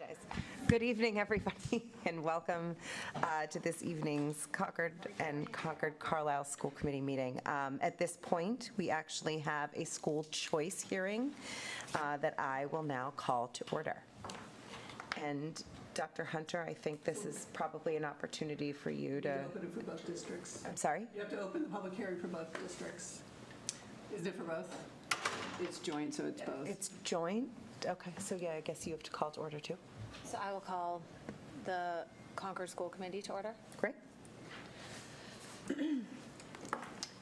guys. Good evening, everybody, and welcome to this evening's Concord and Concord Carlisle School Committee meeting. At this point, we actually have a school choice hearing that I will now call to order. And Dr. Hunter, I think this is probably an opportunity for you to... You have to open it for both districts. I'm sorry? You have to open the public hearing for both districts. Is it for both? It's joint, so it's both. It's joint? Okay, so yeah, I guess you have to call to order too. So I will call the Concord School Committee to order. Great. You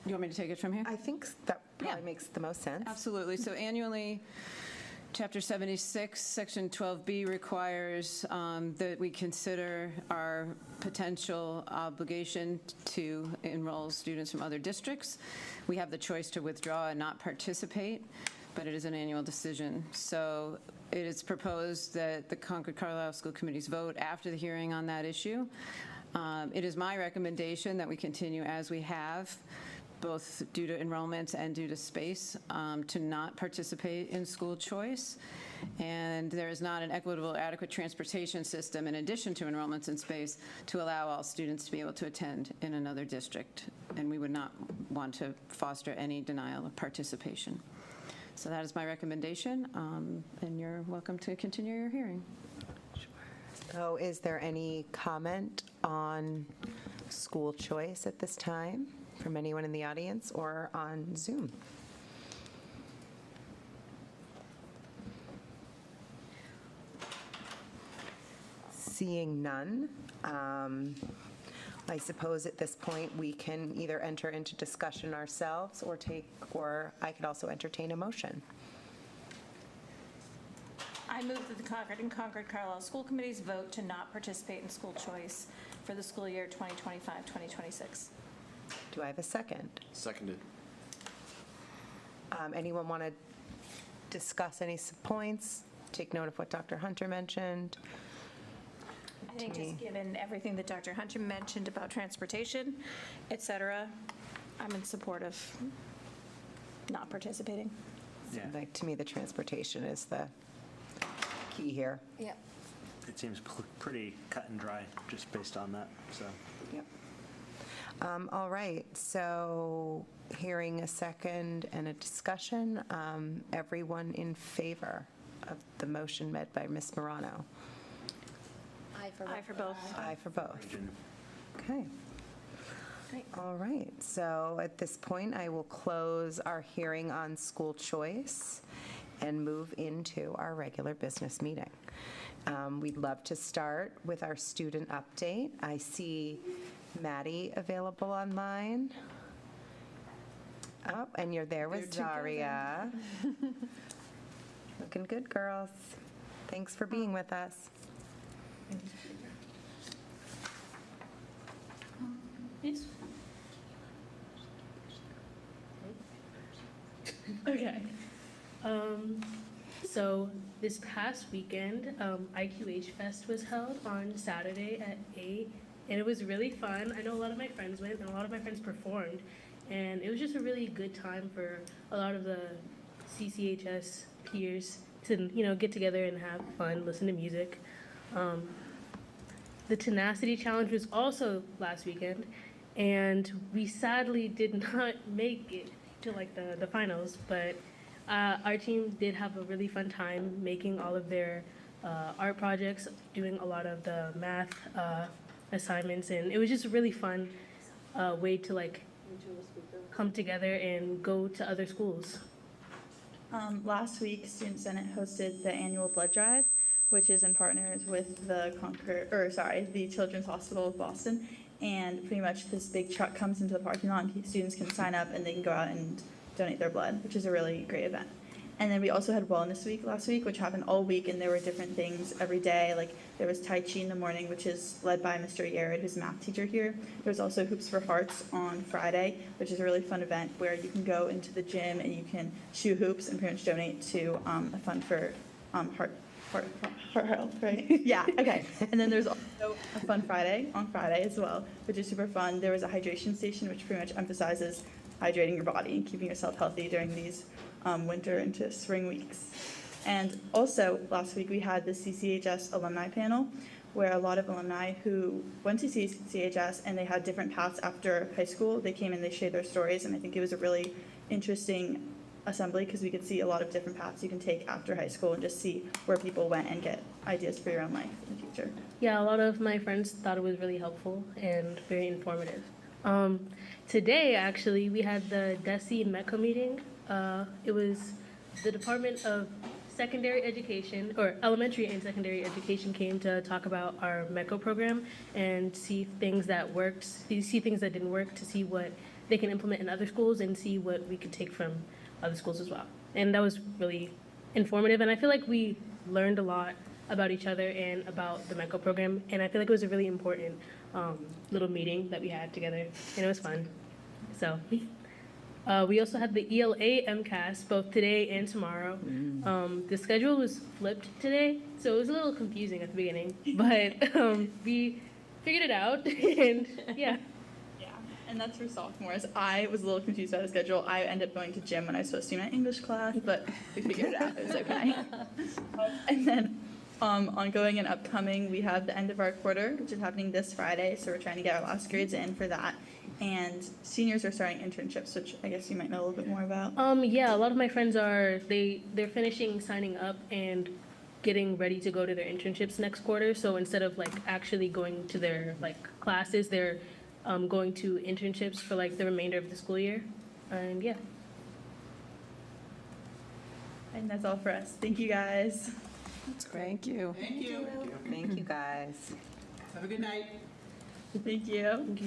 want me to take it from here? I think that probably makes the most sense. Absolutely. So annually, Chapter 76, Section 12B requires that we consider our potential obligation to enroll students from other districts. We have the choice to withdraw and not participate, but it is an annual decision. So it is proposed that the Concord Carlisle School Committees vote after the hearing on that issue. It is my recommendation that we continue as we have, both due to enrollments and due to space, to not participate in school choice. And there is not an equitable, adequate transportation system in addition to enrollments and space to allow all students to be able to attend in another district. And we would not want to foster any denial of participation. So that is my recommendation, and you're welcome to continue your hearing. So is there any comment on school choice at this time from anyone in the audience or on Zoom? Seeing none, I suppose at this point we can either enter into discussion ourselves or I could also entertain a motion. I move that the Concord and Concord Carlisle School Committees vote to not participate in school choice for the school year 2025-2026. Do I have a second? Seconded. Anyone want to discuss any points? Take note of what Dr. Hunter mentioned? I think just given everything that Dr. Hunter mentioned about transportation, et cetera, I'm in support of not participating. Yeah. Like, to me, the transportation is the key here. Yep. It seems pretty cut and dry just based on that, so. Yep. All right, so hearing a second and a discussion, everyone in favor of the motion made by Ms. Morano? Aye for both. Aye for both. Okay. All right, so at this point, I will close our hearing on school choice and move into our regular business meeting. We'd love to start with our student update. I see Maddie available online. Oh, and you're there with Zaria. Looking good, girls. Thanks for being with us. Okay. So this past weekend, IQH Fest was held on Saturday at 8, and it was really fun. I know a lot of my friends went, and a lot of my friends performed, and it was just a really good time for a lot of the CCHS peers to, get together and have fun, listen to music. The Tenacity Challenge was also last weekend, and we sadly did not make it to the finals, but our team did have a really fun time making all of their art projects, doing a lot of the math assignments, and it was just a really fun way to come together and go to other schools. Last week, Student Senate hosted the annual blood drive, which is in partners with the the Children's Hospital of Boston. And pretty much this big truck comes into the parking lot and students can sign up and they can go out and donate their blood, which is a really great event. And then we also had Wellness Week last week, which happened all week, and there were different things every day. Like there was Tai Chi in the morning, which is led by Mr. Yared, who's a math teacher here. There's also Hoops for Hearts on Friday, which is a really fun event where you can go into the gym and you can shoot hoops and pretty much donate to a fund for heart health, right? Yeah, okay. And then there's also a Fun Friday on Friday as well, which is super fun. There was a hydration station, which pretty much emphasizes hydrating your body and keeping yourself healthy during these winter into spring weeks. And also, last week we had the CCHS alumni panel, where a lot of alumni who went to CCHS and they had different paths after high school, they came and they shared their stories, and I think it was a really interesting assembly because we could see a lot of different paths you can take after high school and just see where people went and get ideas for your own life in the future. Yeah, a lot of my friends thought it was really helpful and very informative. Today, actually, we had the DESE MECO meeting. It was the Department of Secondary Education, or Elementary and Secondary Education, came to talk about our MECO program and see things that worked, see things that didn't work, to see what they can implement in other schools and see what we could take from other schools as well. And that was really informative, and I feel like we learned a lot about each other and about the MECO program, and I feel like it was a really important little meeting that we had together, and it was fun. So we also had the ELA MCAS both today and tomorrow. The schedule was flipped today, so it was a little confusing at the beginning, but we figured it out, and yeah. Yeah, and that's for sophomores. I was a little confused by the schedule. I ended up going to gym when I was supposed to in my English class, but we figured it out. It was okay. And then ongoing and upcoming, we have the end of our quarter, which is happening this Friday, so we're trying to get our last grades in for that. And seniors are starting internships, which I guess you might know a little bit more about. Yeah, a lot of my friends are, they're finishing signing up and getting ready to go to their internships next quarter. So instead of like actually going to their like classes, they're going to internships for like the remainder of the school year. And yeah. And that's all for us. Thank you, guys. That's great. Thank you. Thank you. Thank you, guys. Have a good night. Thank you.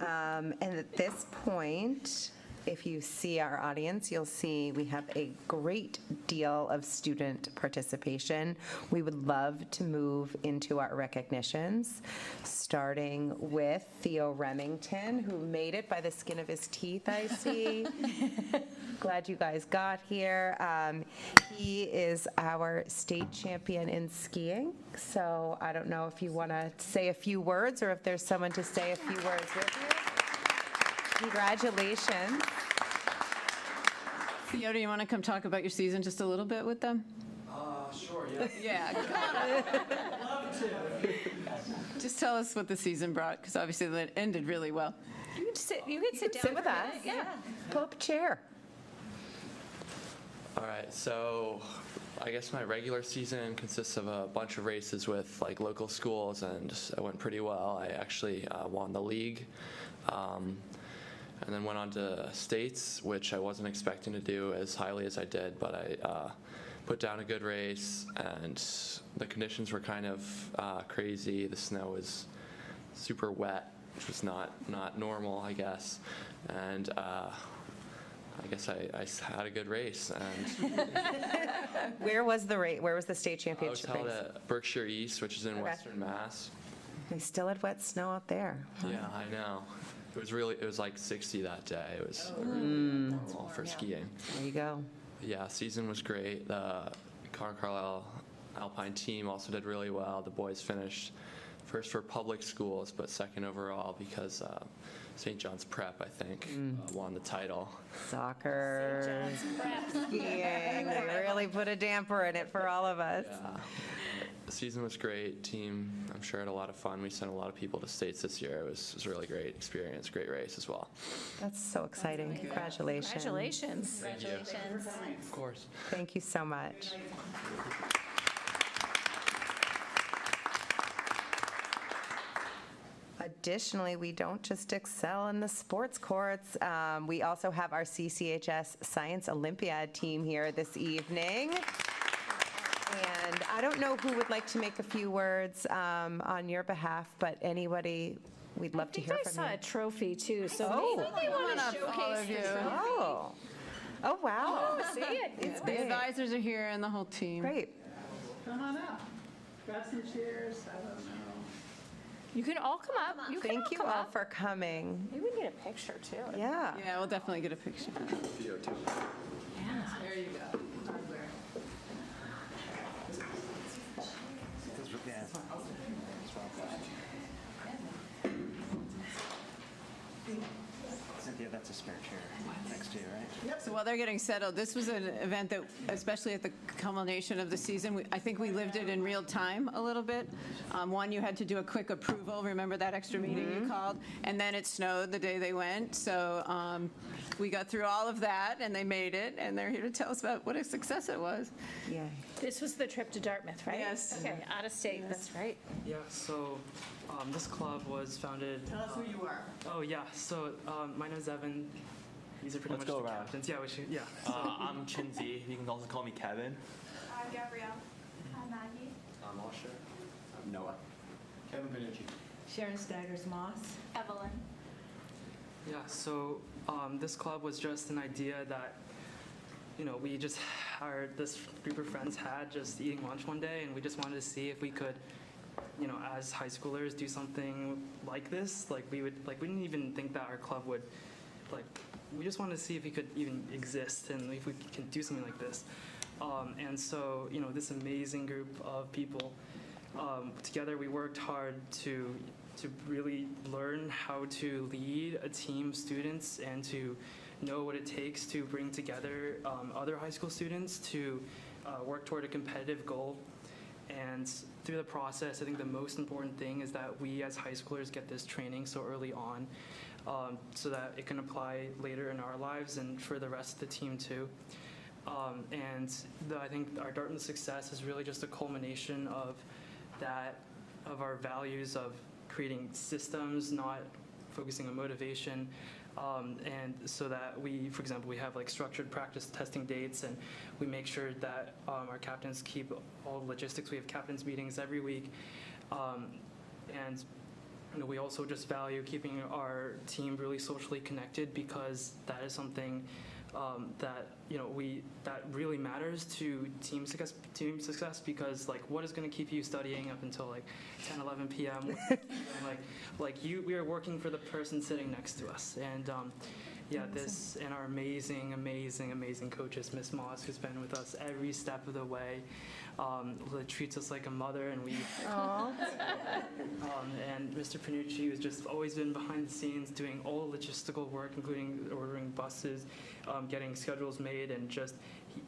And at this point, if you see our audience, you'll see we have a great deal of student participation. We would love to move into our recognitions, starting with Theo Remington, who made it by the skin of his teeth, I see. Glad you guys got here. He is our state champion in skiing, so I don't know if you want to say a few words or if there's someone to say a few words with you. Congratulations. Theo, do you want to come talk about your season just a little bit with them? Sure, yeah. Yeah. Love to. Just tell us what the season brought, because obviously it ended really well. You can sit down. Sit with for a us. minute, Yeah. Pull up a chair. All right, so I guess my regular season consists of a bunch of races with like local schools, and it went pretty well. I actually won the league, and then went on to states, which I wasn't expecting to do as highly as I did, but I put down a good race, and the conditions were kind of crazy. The snow was super wet, which was not normal, I guess, and I guess I had a good race. And Where was the race? Where was the state I was championship held race? at Berkshire East, which is in Okay. Western Mass. We still had wet snow out there. Yeah, I know. It was like 60 that day. It was normal for skiing. There you go. Yeah, season was great. The Concord Carlisle Alpine team also did really well. The boys finished first for public schools, but second overall because St. John's Prep, I think, won the title. Soccer, skiing, they really put a damper in it for all of us. Yeah. The season was great. Team, I'm sure, had a lot of fun. We sent a lot of people to states this year. It was a really great experience, great race as well. That's so exciting. Congratulations. Congratulations. Congratulations. Of course. Thank you so much. Additionally, we don't just excel in the sports courts. We also have our CCHS Science Olympiad team here this evening. And I don't know who would like to make a few words on your behalf, but anybody, we'd love to hear I from saw you. a trophy too, so Oh. maybe they want to all showcase of the you. trophy. Oh, oh, wow. See it? It's The big. advisors are here and the whole team. Great. Come on up. Grab some chairs. I don't know. You can all come up. You can Thank you come all up. for coming. Maybe we can get a picture too. Yeah. Yeah, we'll definitely get a picture. There you go. Yeah. Cynthia, that's a spare chair next to you, right? So while while they're getting settled, this was an event that, especially at the culmination of the season, I think we lived it in real time a little bit. One, you had to do a quick approval, remember that extra meeting you called? And then it snowed the day they went, so we got through all of that, and they made it, and they're here to tell us about what a success it was. Yay. This was the trip to Dartmouth, right? Yes. Okay, out of state, that's right. Yeah, so this club was founded. Tell us who you are. Oh, yeah, so my name is Evan. These are pretty Let's much go the around. captains. Yeah, we should, yeah. I'm Chinzi. You can also call me Kevin. I'm Gabrielle. I'm Maggie. I'm Osher. I'm Noah. Kevin Benucci. Sharon Staggers Moss. Evelyn. Yeah, so this club was just an idea that, we just, this group of friends had just eating lunch one day, and we just wanted to see if we could, as high schoolers, do something like this. We didn't even think that our club would, we just wanted to see if we could even exist and if we can do something like this. And so, this amazing group of people, together we worked hard to really learn how to lead a team of students and to know what it takes to bring together other high school students to work toward a competitive goal. And through the process, I think the most important thing is that we as high schoolers get this training so early on so that it can apply later in our lives and for the rest of the team too. I think our Dartmouth success is really just a culmination of that, of our values of creating systems, not focusing on motivation. And so that we, for example, we have structured practice testing dates, and we make sure that our captains keep all the logistics. We have captains meetings every week. And we also just value keeping our team really socially connected, because that is something that that really matters to team success. Because what is going to keep you studying up until 10, 11 p.m. We are working for the person sitting next to us. And this and our amazing coaches, Miss Moss, who's been with us every step of the way. Treats us like a mother, and we. And Mr. Panucci, who's just always been behind the scenes doing all the logistical work, including ordering buses, getting schedules made, and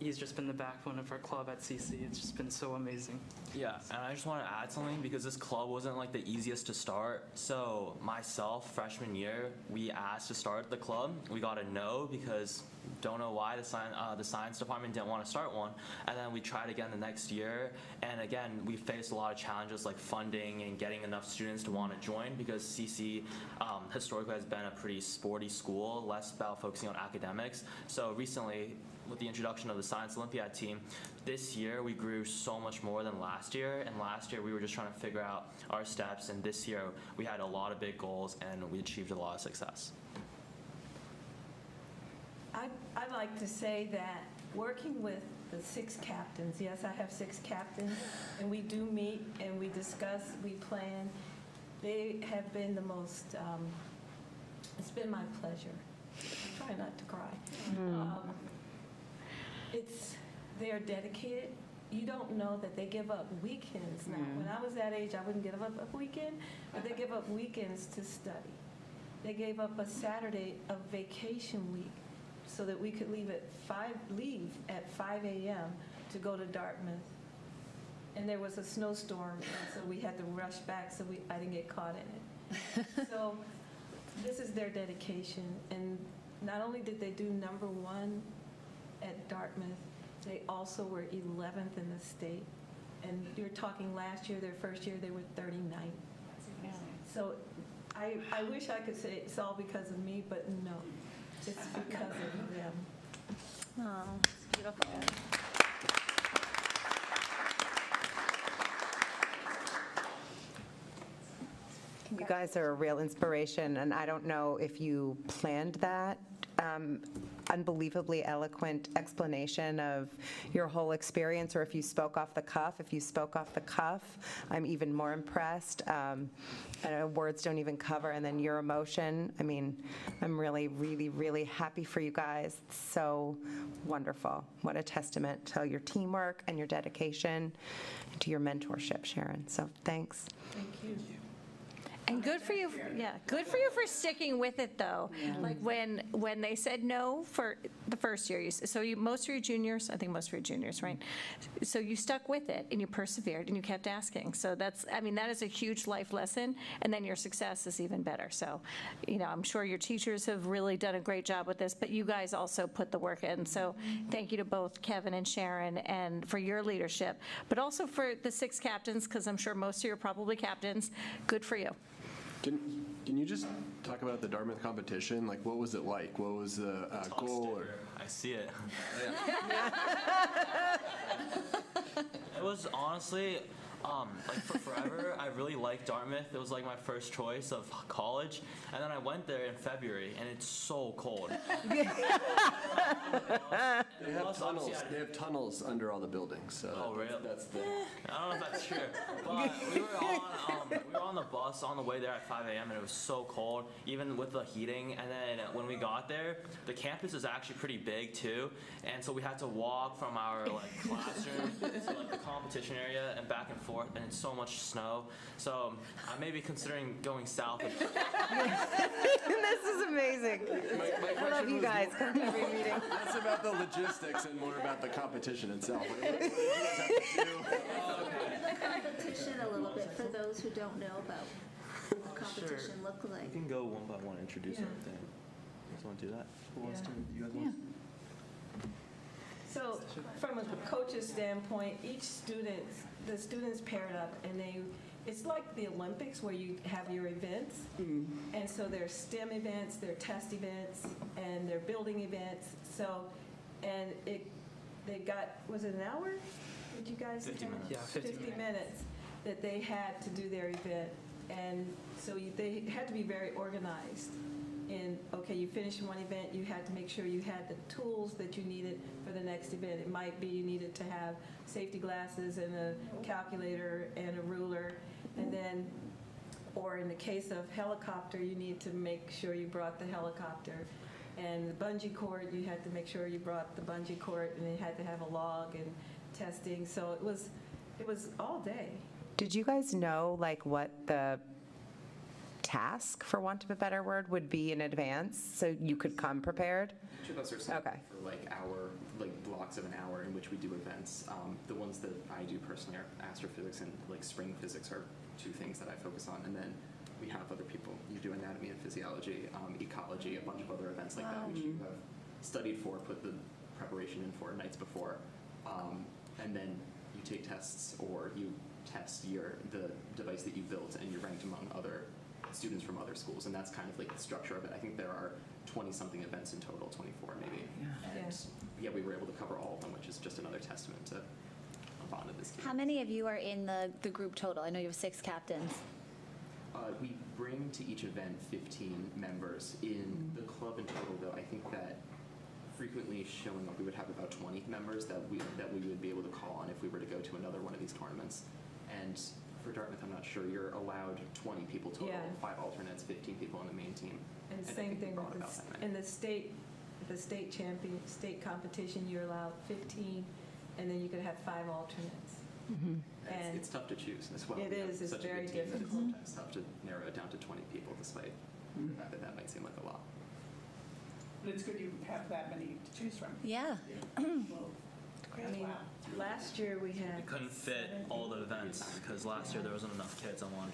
he's just been the backbone of our club at CC. It's just been so amazing. Yeah, and I just want to add something, because this club wasn't the easiest to start. So myself, freshman year, we asked to start the club. We got a no, because don't know why the science department didn't want to start one. And then we tried again the next year, and again we faced a lot of challenges like funding and getting enough students to want to join, because CC historically has been a pretty sporty school, less about focusing on academics. So recently, with the introduction of the Science Olympiad team, this year we grew so much more than last year. And last year we were just trying to figure out our steps, and this year we had a lot of big goals and we achieved a lot of success. I'd like to say that working with the 6 captains, yes, I have 6 captains, and we do meet and we discuss, we plan. They have been the most, it's been my pleasure. I try not to cry. They're dedicated. You don't know that they give up weekends now. When I was that age, I wouldn't give up a weekend, but they give up weekends to study. They gave up a Saturday of vacation week so that we could leave at 5 a.m. to go to Dartmouth. And there was a snowstorm, and so we had to rush back so I didn't get caught in it. So this is their dedication. And not only did they do #1 at Dartmouth, they also were 11th in the state. And you're talking last year, their first year, they were 39th. So I wish I could say it's all because of me, but no, it's because of them. Oh, it's beautiful. You guys are a real inspiration, and I don't know if you planned that. Unbelievably eloquent explanation of your whole experience, or if you spoke off the cuff. If you spoke off the cuff, I'm even more impressed. I know words don't even cover, and then your emotion. I mean, I'm really, really, really happy for you guys. It's so wonderful. What a testament to your teamwork and your dedication and to your mentorship, Sharon. So thanks. Thank you. And good for you, yeah, good for you for sticking with it, though. Like, when they said no for the first year, most of your juniors, I think most of your juniors, right? So you stuck with it, and you persevered, and you kept asking. So that is a huge life lesson, and then your success is even better. So, I'm sure your teachers have really done a great job with this, but you guys also put the work in. So thank you to both Kevin and Sharon, and for your leadership, but also for the 6 captains, because I'm sure most of you are probably captains. Good for you. Can you just talk about the Dartmouth competition? Like, what was it like? What was the goal? Or? I see it. It was honestly, like for forever, I really liked Dartmouth. It was like my first choice of college. And then I went there in February, and it's so cold. They have tunnels under all the buildings. So oh, really? That's the. I don't know if that's true. But we were on the bus on the way there at 5 a.m. and it was so cold, even with the heating. And then when we got there, the campus is actually pretty big too. And so we had to walk from our classroom to the competition area and back and forth. And it's so much snow. So I may be considering going south. This is amazing. I love you guys. Come to every meeting. Less about the logistics and more about the competition itself. Competition a little bit for those who don't know about what competition look like. We can go one by one, introduce everything. You guys want to do that? Who wants to? You guys want? So from a coach's standpoint, the students paired up, and it's like the Olympics where you have your events. And so there's STEM events, there are test events, and there are building events. So, and they got, was it an hour? Did you guys? 50 minutes. Yeah, 50 minutes that they had to do their event. And so they had to be very organized. And, okay, you finished one event, you had to make sure you had the tools that you needed for the next event. It might be you needed to have safety glasses and a calculator and a ruler. And then, or in the case of helicopter, you need to make sure you brought the helicopter. And the bungee cord, you had to make sure you brought the bungee cord, and you had to have a log and testing. So it was all day. Did you guys know what the task, for want of a better word, would be in advance, so you could come prepared? Each of us are set for blocks of an hour in which we do events. The ones that I do personally are astrophysics and spring physics are 2 things that I focus on, and then we have other people. You do anatomy and physiology, ecology, a bunch of other events like that, which you have studied for, put the preparation in for nights before, and then you take tests or you test the device that you built, and you're ranked among other students from other schools, and that's kind of the structure of it. I think there are 20-something events in total, 24 maybe. And we were able to cover all of them, which is just another testament to a bond of this team. How many of you are in the group total? I know you have 6 captains. We bring to each event 15 members. In the club in total, though, I think that frequently showing up, we would have about 20 members that we would be able to call on if we were to go to another one of these tournaments. And for Dartmouth, I'm not sure, you're allowed 20 people total, 5 alternates, 15 people on the main team. And same thing in the state competition, you're allowed 15, and then you could have 5 alternates. And it's tough to choose as well. It is. It's very difficult. It's sometimes tough to narrow it down to 20 people, despite the fact that might seem like a lot. But it's good you have that many to choose from. Yeah. Last year we couldn't fit all the events because last year there wasn't enough kids on one.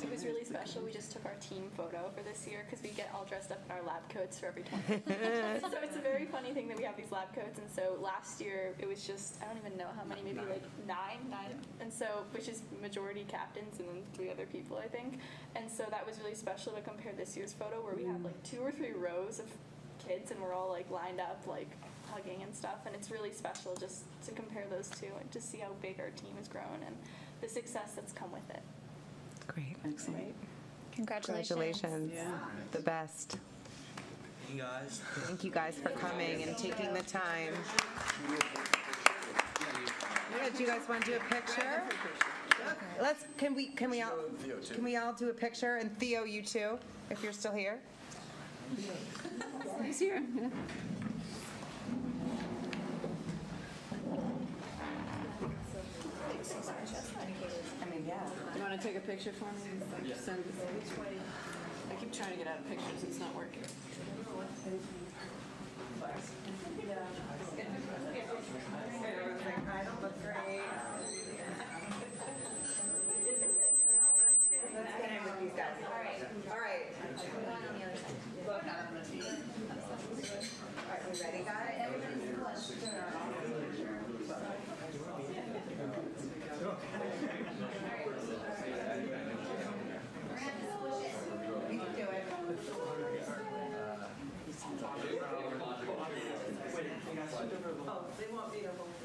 It was really special. We just took our team photo for this year because we get all dressed up in our lab coats for every tournament. So it's a very funny thing that we have these lab coats. And so last year it was just, I don't even know how many, maybe 9. And so, which is majority captains and then 3 other people, I think. And so that was really special to compare this year's photo where we have 2 or 3 rows of kids and we're all lined up hugging and stuff, and it's really special just to compare those 2 and to see how big our team has grown and the success that's come with it. Great. Excellent. Congratulations. Yeah. The best. Hey guys. Thank you guys for coming and taking the time. Do you guys want to do a picture? Can we all do a picture? And Theo, you too, if you're still here. He's here. Yeah. I mean, yeah. You want want to take a picture for me? Yeah. Send it which way? I keep trying to get out of pictures, it's not working. I don't look great. Let's get in with these guys. All right. Look, all right, we ready, guys? You can do it. Oh, they want me to hold this.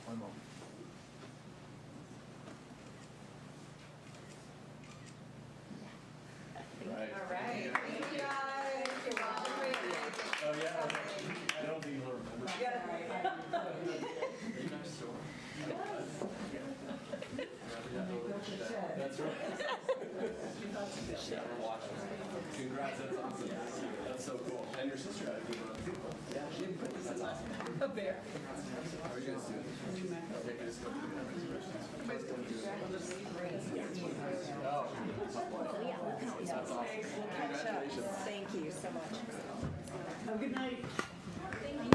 One moment. All right. Thank you, guys. You're welcome. Oh, yeah, I don't think you'll remember. That's right. Congrats, that's awesome. That's so cool. And your sister had a good one too. Yeah, she didn't put this. That's awesome. A bear. How are you guys doing? Okay, just go through Oh. That's awesome. Congratulations. Thank you so much. Have a good night.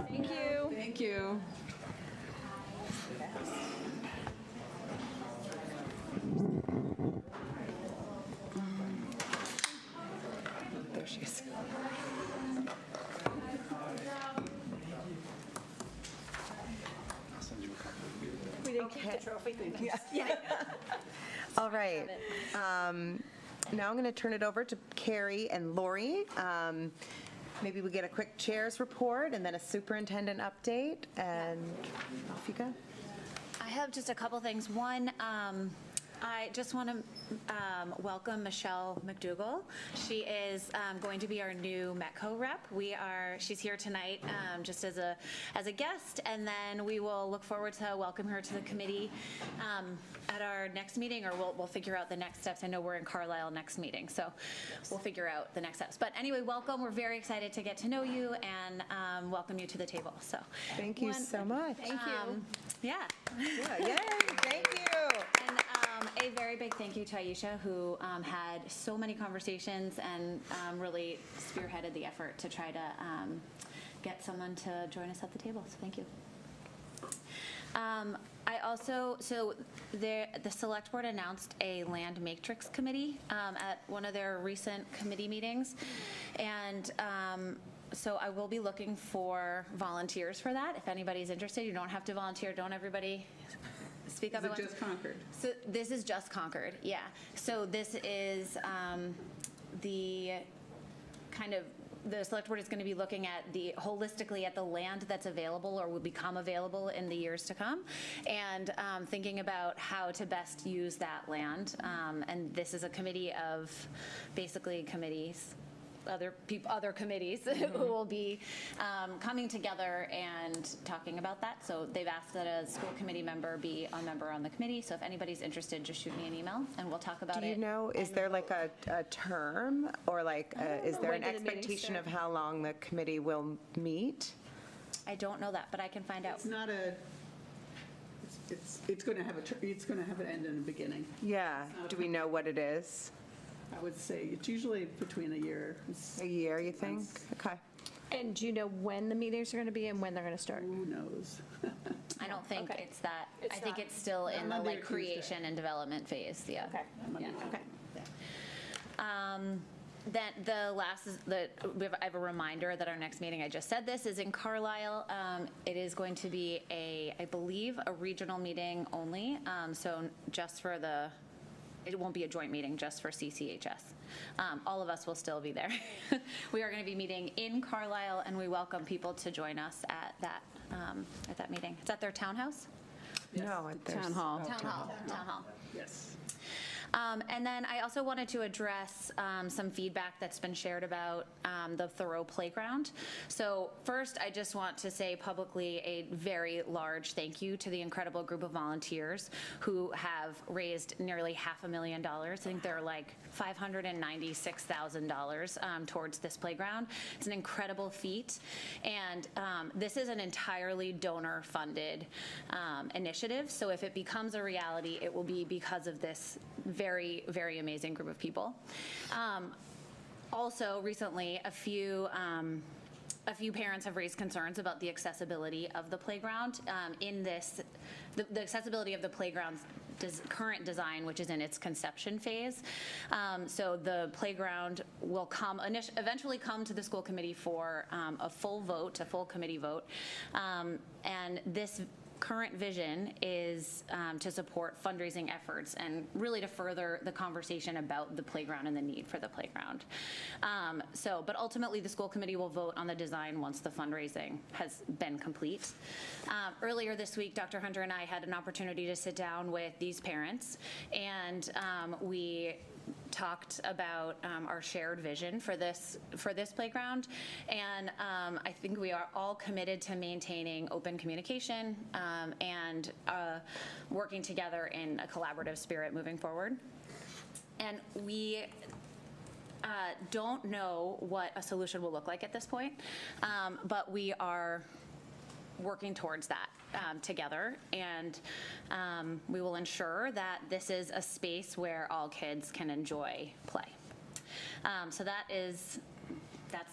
Thank you. Thank you. There she is. We didn't keep the trophy. Yeah. All right. Now I'm going to turn it over to Carrie and Lori. Maybe we get a quick chairs report and then a superintendent update, and off you go. I have just a couple things. One, I just want to welcome Michelle McDougall. She is going to be our new METCO rep. She's here tonight just as a guest, and then we will look forward to welcome her to the committee at our next meeting, or we'll figure out the next steps. I know we're in Carlisle next meeting, so we'll figure out the next steps. But anyway, welcome. We're very excited to get to know you and welcome you to the table. So thank you so much. Thank you. Yeah. Yeah, yay, thank you. And a very big thank you to Aisha, who had so many conversations and really spearheaded the effort to try to get someone to join us at the table. So thank you. The select board announced a land matrix committee at one of their recent committee meetings. And so I will be looking for volunteers for that. If anybody's interested, you don't have to volunteer. Don't everybody speak up. Is it just Concord? So this is just Concord, yeah. So this is the kind of, the select board is going to be looking at holistically at the land that's available or will become available in the years to come, and thinking about how to best use that land. And this is a committee of basically committees, other committees who will be coming together and talking about that. So they've asked that a school committee member be a member on the committee. So if anybody's interested, just shoot me an email and we'll talk about it. Do you know, is there like a term, or like, is there an expectation of how long the committee will meet? I don't know that, but I can find out. It's not a, it's going to have it's going to have an end and a beginning. Yeah, do we know what it is? I would say it's usually between a year. A year, you think? Okay. And do you know when the meetings are going to be and when they're going to start? Who knows? I don't think it's that. It's I think not. it's still in the Monday or like Tuesday. creation and development phase. Yeah. Okay. Monday, Okay. Then the last is that I have a reminder that our next meeting, I just said this, is in Carlisle. It is going to be I believe, a regional meeting only. So just for it won't be a joint meeting, just for CCHS. All of us will still be there. We are going to be meeting in Carlisle, and we welcome people to join us at that meeting. It's at their townhouse? No, at their Town hall. Town hall. Yes. And then I also wanted to address some feedback that's been shared about the Thoreau playground. So first, I just want to say publicly a very large thank you to the incredible group of volunteers who have raised nearly $500,000. I think they're like $596,000 towards this playground. It's an incredible feat. And this is an entirely donor-funded initiative. So if it becomes a reality, it will be because of this very, very amazing group of people. Also, recently, a few parents have raised concerns about the accessibility of the playground. The accessibility of the playground's current design, which is in its conception phase. So the playground will eventually come to the school committee for a full committee vote. And this current vision is to support fundraising efforts and really to further the conversation about the playground and the need for the playground. But ultimately the school committee will vote on the design once the fundraising has been complete. Earlier this week, Dr. Hunter and I had an opportunity to sit down with these parents, and we talked about our shared vision for this playground, and I think we are all committed to maintaining open communication and working together in a collaborative spirit moving forward. And we don't know what a solution will look like at this point, but we are working towards that together, and we will ensure that this is a space where all kids can enjoy play. So that's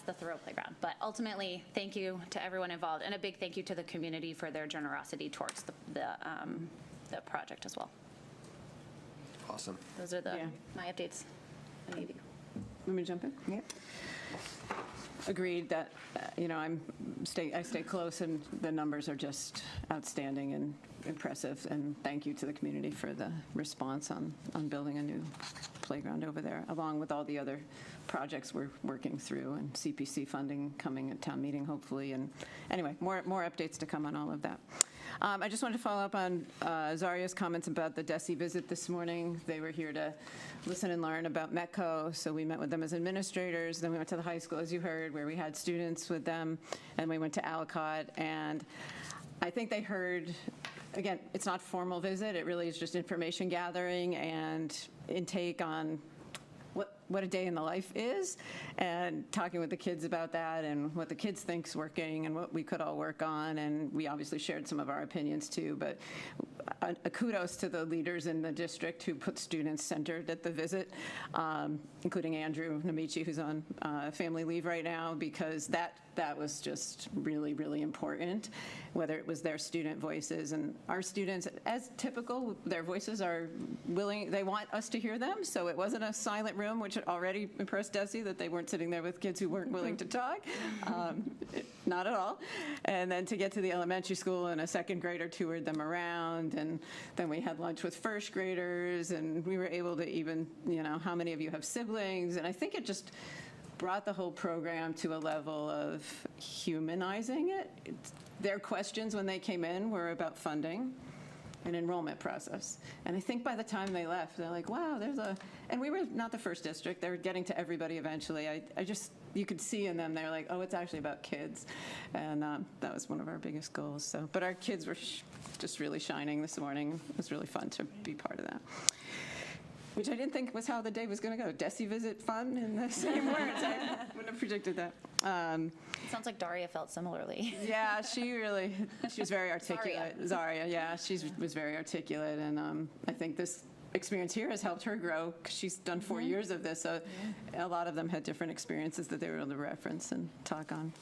the Thoreau playground. But ultimately, thank you to everyone involved, and a big thank you to the community for their generosity towards the project as well. Awesome. Those are my updates. I need you. Let me jump in? Yeah. Agreed that, I stay close, and the numbers are just outstanding and impressive, and thank you to the community for the response on building a new playground over there, along with all the other projects we're working through, and CPC funding coming at town meeting, hopefully. And anyway, more updates to come on all of that. I just wanted to follow up on Zaria's comments about the DESE visit this morning. They were here to listen and learn about METCO, so we met with them as administrators. Then we went to the high school, as you heard, where we had students with them, and we went to Alcott. And I think they heard, again, it's not a formal visit. It really is just information gathering and intake on what a day in the life is, and talking with the kids about that and what the kids think's working and what we could all work on. And we obviously shared some of our opinions too, but a kudos to the leaders in the district who put students centered at the visit, including Andrew Namichi, who's on family leave right now, because that was just really, really important, whether it was their student voices. And our students, as typical, their voices are willing, they want us to hear them, so it wasn't a silent room, which already impressed DESE, that they weren't sitting there with kids who weren't willing to talk. Not at all. And then to get to the elementary school, and a second grader toured them around, and then we had lunch with first graders, and we were able to even, how many of you have siblings? And I think it just brought the whole program to a level of humanizing it. Their questions when they came in were about funding and enrollment process. And I think by the time they left, they're like, wow, and we were not the first district. They were getting to everybody eventually. You could see in them, they're like, oh, it's actually about kids. And that was one of our biggest goals. So, but our kids were just really shining this morning. It was really fun to be part of that. Which I didn't think was how the day was going to go. DESE visit fun in the same words. I wouldn't have predicted that. It sounds like Daria felt similarly. Yeah, she was very articulate. Zaria, yeah, she was very articulate. And I think this experience here has helped her grow, because she's done 4 years of this. So a lot of them had different experiences that they were able to reference and talk on.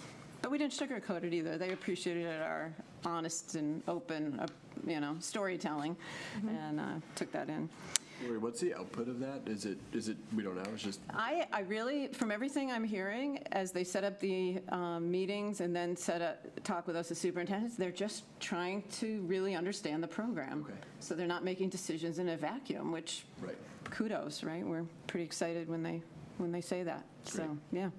But we didn't sugarcoat it either. They appreciated our honest and open, storytelling, and took that in. Lori, what's the output of that? Is it, we don't know, it's just... I really, from everything I'm hearing, as they set up the meetings and then talk with us as superintendents, they're just trying to really understand the program. Okay. So they're not making decisions in a vacuum, which kudos, right? We're pretty excited when they say that. Great. So, yeah.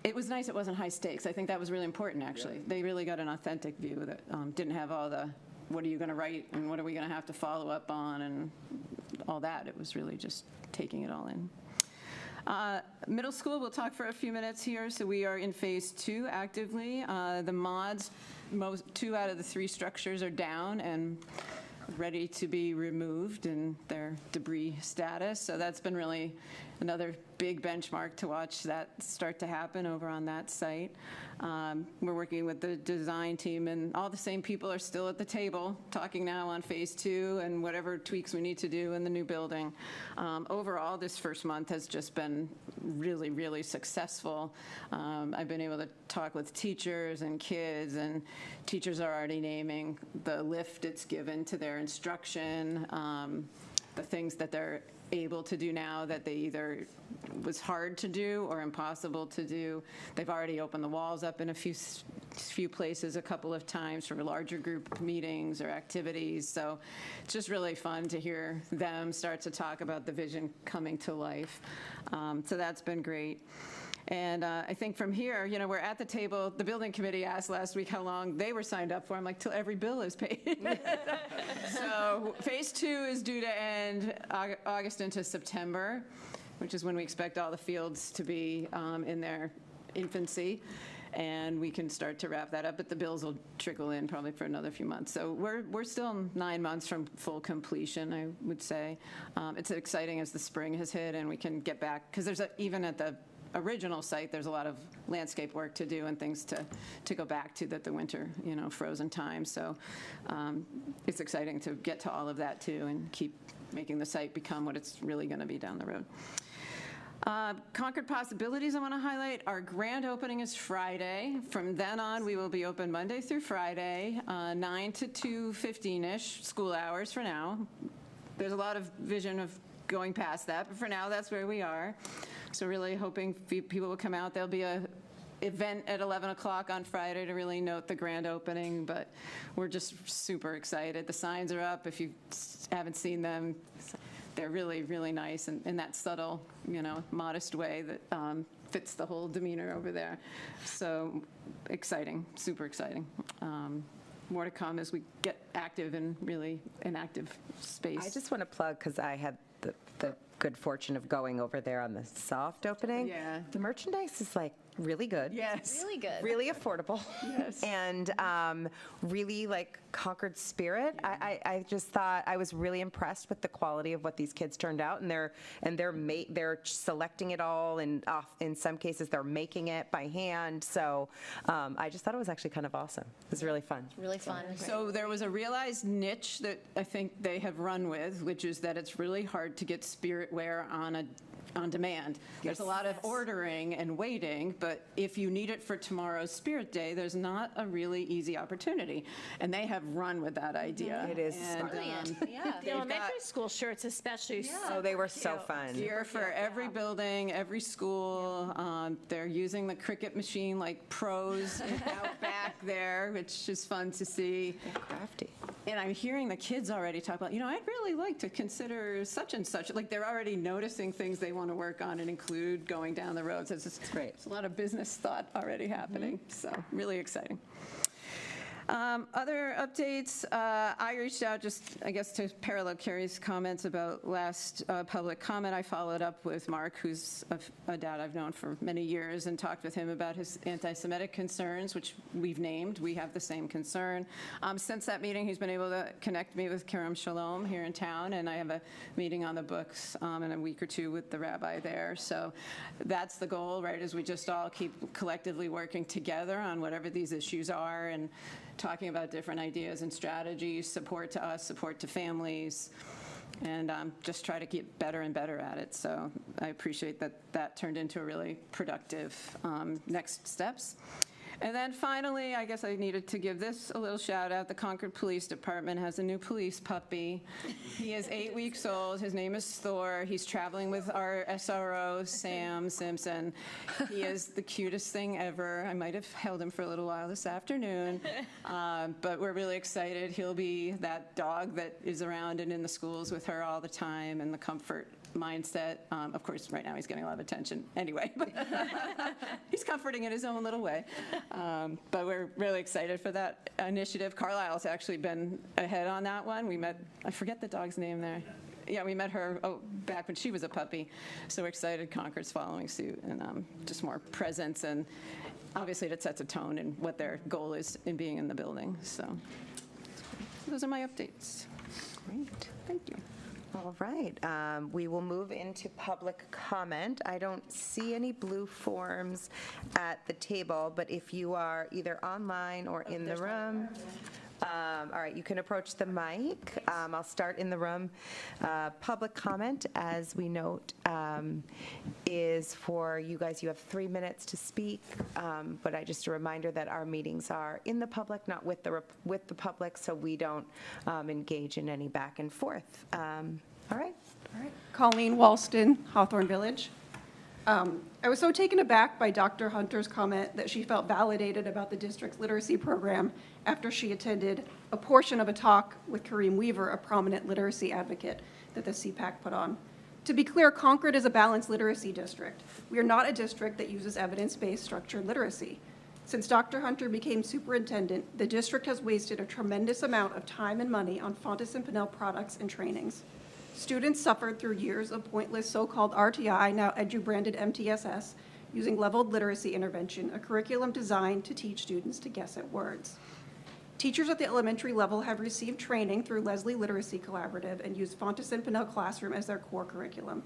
It was nice it wasn't high stakes. I think that was really important, actually. Yeah. They really got an authentic view that didn't have all the, what are you going to write and what are we going to have to follow up on, and all that. It was really just taking it all in. Middle school, we'll talk for a few minutes here. So we are in phase 2 actively. The mods, 2 out of the 3 structures are down and ready to be removed in their debris status. So that's been really another big benchmark to watch that start to happen over on that site. We're working with the design team, and all the same people are still at the table talking now on phase 2 and whatever tweaks we need to do in the new building. Overall, this first month has just been really, really successful. I've been able to talk with teachers and kids, and teachers are already naming the lift it's given to their instruction, the things that they're able to do now that they either was hard to do or impossible to do. They've already opened the walls up in a few places a couple of times for larger group meetings or activities. So it's just really fun to hear them start to talk about the vision coming to life. So that's been great. And I think from here, you know, we're at the table. The building committee asked last week how long they were signed up for. I'm like, till every bill is paid. So phase 2 is due to end August into September, which is when we expect all the fields to be in their infancy. And we can start to wrap that up, but the bills will trickle in probably for another few months. So we're still 9 months from full completion, I would say. It's exciting as the spring has hit and we can get back, because there's even at the original site, there's a lot of landscape work to do and things to go back to that the winter, you know, frozen time. So it's exciting to get to all of that too and keep making the site become what it's really going to be down the road. Concord Possibilities I want to highlight. Our grand opening is Friday. From then on, we will be open Monday through Friday, 9 to 2:15-ish school hours for now. There's a lot of vision of going past that, but for now, that's where we are. So really hoping people will come out. There'll be a event at 11 o'clock on Friday to really note the grand opening, but we're just super excited. The signs are up. If you haven't seen them, they're really, really nice in that subtle, you know, modest way that fits the whole demeanor over there. So exciting, super exciting. More to come as we get active in really an active space. I just want to plug, because I had the good fortune of going over there on the soft opening. Yeah. The merchandise is like really good. Yes. Really good. Really affordable. Yes. And really like Concord spirit. I just thought I was really impressed with the quality of what these kids turned out, and they're selecting it all, and in some cases they're making it by hand. So I just thought it was actually kind of awesome. It was really fun. Really fun. So there was a realized niche that I think they have run with, which is that it's really hard to get spirit wear on demand. There's a lot of ordering and waiting, but if you need it for tomorrow's Spirit Day, there's not a really easy opportunity. And they have run with that idea. It is and, Brilliant. Yeah. The elementary school shirts especially. Oh, they were so fun. Gear for every building, every school. They're using the Cricut machine like pros out back there, which is fun to see. Crafty. And I'm hearing the kids already talk about, you know, I'd really like to consider such and such. Like they're already noticing things they want to work on and include going down the road. So it's great. There's a lot of business thought already happening. So really exciting. Other updates, I reached out just, I guess, to parallel Carrie's comments about last public comment. I followed up with Mark, who's a dad I've known for many years, and talked with him about his anti-Semitic concerns, which we've named. We have the same concern. Since that meeting, he's been able to connect me with Kerem Shalom here in town, and I have a meeting on the books in a week or two with the rabbi there. So that's the goal, right, is we just all keep collectively working together on whatever these issues are, and talking about different ideas and strategies, support to us, support to families, and just try to get better and better at it. So I appreciate that that turned into a really productive next steps. And then finally, I guess I needed to give this a little shout out. The Concord Police Department has a new police puppy. He is 8 weeks old. His name is Thor. He's traveling with our SRO, Sam Simpson. He is the cutest thing ever. I might have held him for a little while this afternoon, but we're really excited. He'll be that dog that is around and in the schools with her all the time, and the comfort mindset. Of course, right now he's getting a lot of attention anyway, but he's comforting in his own little way. But we're really excited for that initiative. Carlisle's actually been ahead on that one. We met, I forget the dog's name there. Yeah, we met her back when she was a puppy. So we're excited Concord's following suit, and just more presence, and obviously it sets a tone in what their goal is in being in the building. So those are my updates. Great. Thank you. All right, we will move into public comment. I don't see any blue forms at the table, but if you are either online or in the room, all right, you can approach the mic. I'll start in the room. Public comment, as we note, is for you guys. You have 3 minutes to speak, but just a reminder that our meetings are in the public, not with the public, so we don't engage in any back and forth. All right. Colleen Walston, Hawthorne Village. I was so taken aback by Dr. Hunter's comment that she felt validated about the district's literacy program after she attended a portion of a talk with Kareem Weaver, a prominent literacy advocate that the CPAC put on. To be clear, Concord is a balanced literacy district. We are not a district that uses evidence-based structured literacy. Since Dr. Hunter became superintendent, the district has wasted a tremendous amount of time and money on Fontes and Pinnell products and trainings. Students suffered through years of pointless so-called RTI, now edu-branded MTSS, using leveled literacy intervention, a curriculum designed to teach students to guess at words. Teachers at the elementary level have received training through Leslie Literacy Collaborative and use Fontes and Pinnell Classroom as their core curriculum.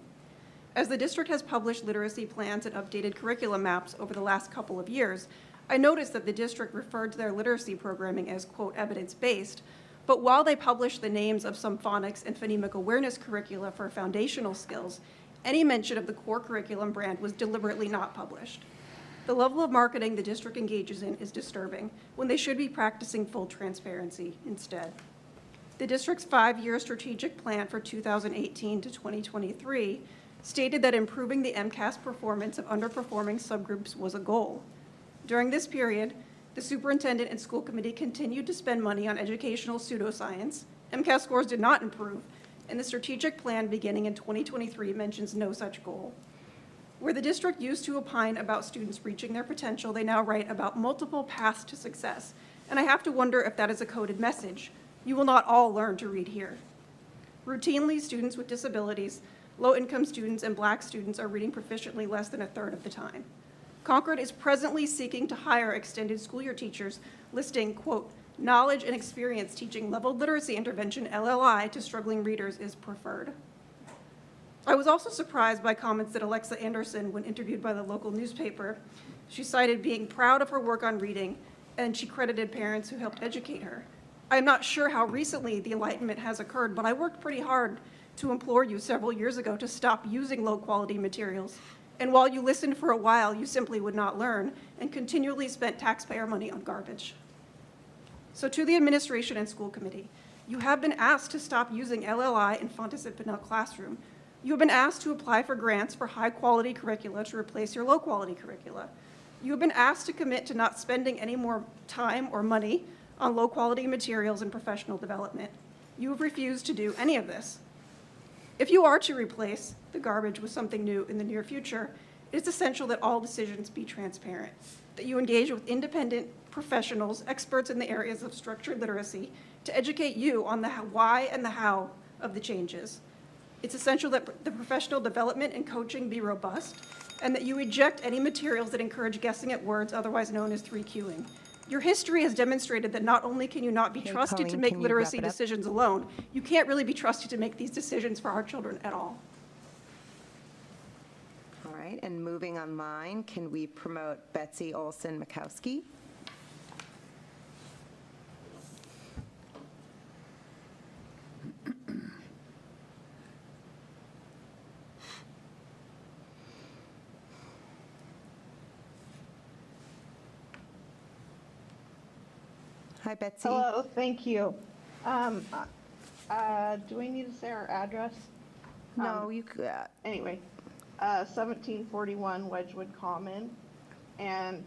As the district has published literacy plans and updated curriculum maps over the last couple of years, I noticed that the district referred to their literacy programming as, quote, evidence-based, but while they published the names of some phonics and phonemic awareness curricula for foundational skills, any mention of the core curriculum brand was deliberately not published. The level of marketing the district engages in is disturbing when they should be practicing full transparency instead. The district's 5-year strategic plan for 2018 to 2023 stated that improving the MCAS performance of underperforming subgroups was a goal. During this period, the superintendent and school committee continued to spend money on educational pseudoscience. MCAS scores did not improve, and the strategic plan beginning in 2023 mentions no such goal. Where the district used to opine about students reaching their potential, they now write about multiple paths to success. And I have to wonder if that is a coded message. You will not all learn to read here. Routinely, students with disabilities, low-income students, and Black students are reading proficiently less than a third of the time. Concord is presently seeking to hire extended school year teachers, listing, quote, knowledge and experience teaching leveled literacy intervention, LLI, to struggling readers is preferred. I was also surprised by comments that Alexa Anderson, when interviewed by the local newspaper, she cited being proud of her work on reading, and she credited parents who helped educate her. I'm not sure how recently the enlightenment has occurred, but I worked pretty hard to implore you several years ago to stop using low-quality materials. And while you listened for a while, you simply would not learn and continually spent taxpayer money on garbage. So to the administration and school committee, you have been asked to stop using LLI and Fontes and Pinnell Classroom. You have been asked to apply for grants for high-quality curricula to replace your low-quality curricula. You have been asked to commit to not spending any more time or money on low-quality materials and professional development. You have refused to do any of this. If you are to replace the garbage with something new in the near future, it is essential that all decisions be transparent, that you engage with independent professionals, experts in the areas of structured literacy, to educate you on the why and the how of the changes. It's essential that the professional development and coaching be robust, and that you reject any materials that encourage guessing at words, otherwise known as 3Qing. Your history has demonstrated that not only can you not be trusted Colleen, to make can you wrap literacy it up? decisions alone, you can't really be trusted to make these decisions for our children at all. All right, and moving online, can we promote Betsy Olson-Mikowski? Hi, Betsy. Hello, thank you. Do we need to say our address? No, you could. Anyway, 1741 Wedgwood Common, and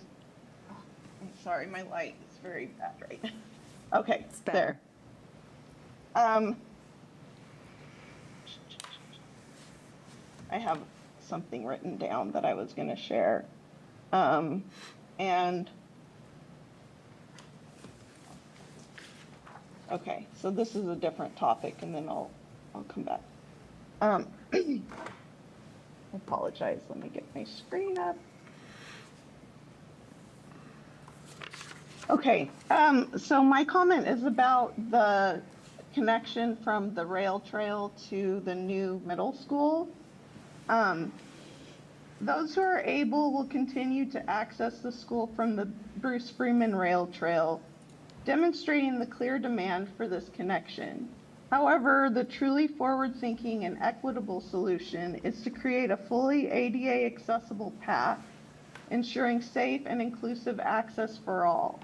I'm sorry, my light is very bad right now. Okay, It's better. there. I have something written down that I was going to share, and Okay, so this is a different topic, and then I'll come back. I apologize, let me get my screen up. Okay, so my comment is about the connection from the rail trail to the new middle school. Those who are able will continue to access the school from the Bruce Freeman Rail Trail, demonstrating the clear demand for this connection. However, the truly forward-thinking and equitable solution is to create a fully ADA accessible path, ensuring safe and inclusive access for all.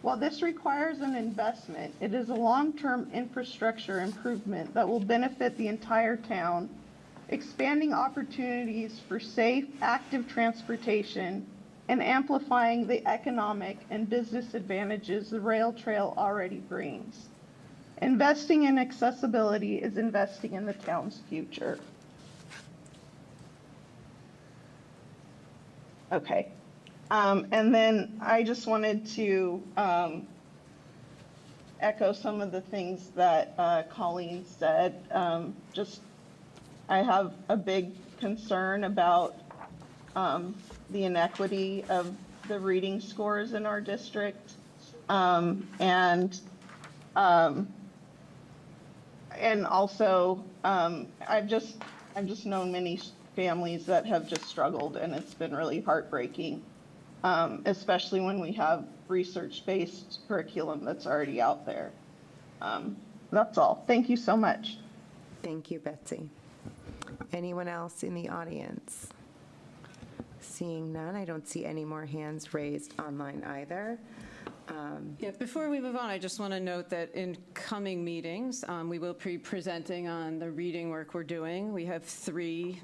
While this requires an investment, it is a long-term infrastructure improvement that will benefit the entire town, expanding opportunities for safe, active transportation and amplifying the economic and business advantages the rail trail already brings. Investing in accessibility is investing in the town's future. Okay. And then I just wanted to echo some of the things that Colleen said. I have a big concern about the inequity of the reading scores in our district, and also I've just known many families that have just struggled, and it's been really heartbreaking, especially when we have research-based curriculum that's already out there. That's all. Thank you so much. Thank you, Betsy. Anyone else in the audience? Seeing none, I don't see any more hands raised online either. Yeah, before we move on, I just want to note that in coming meetings, we will be presenting on the reading work we're doing. We have 3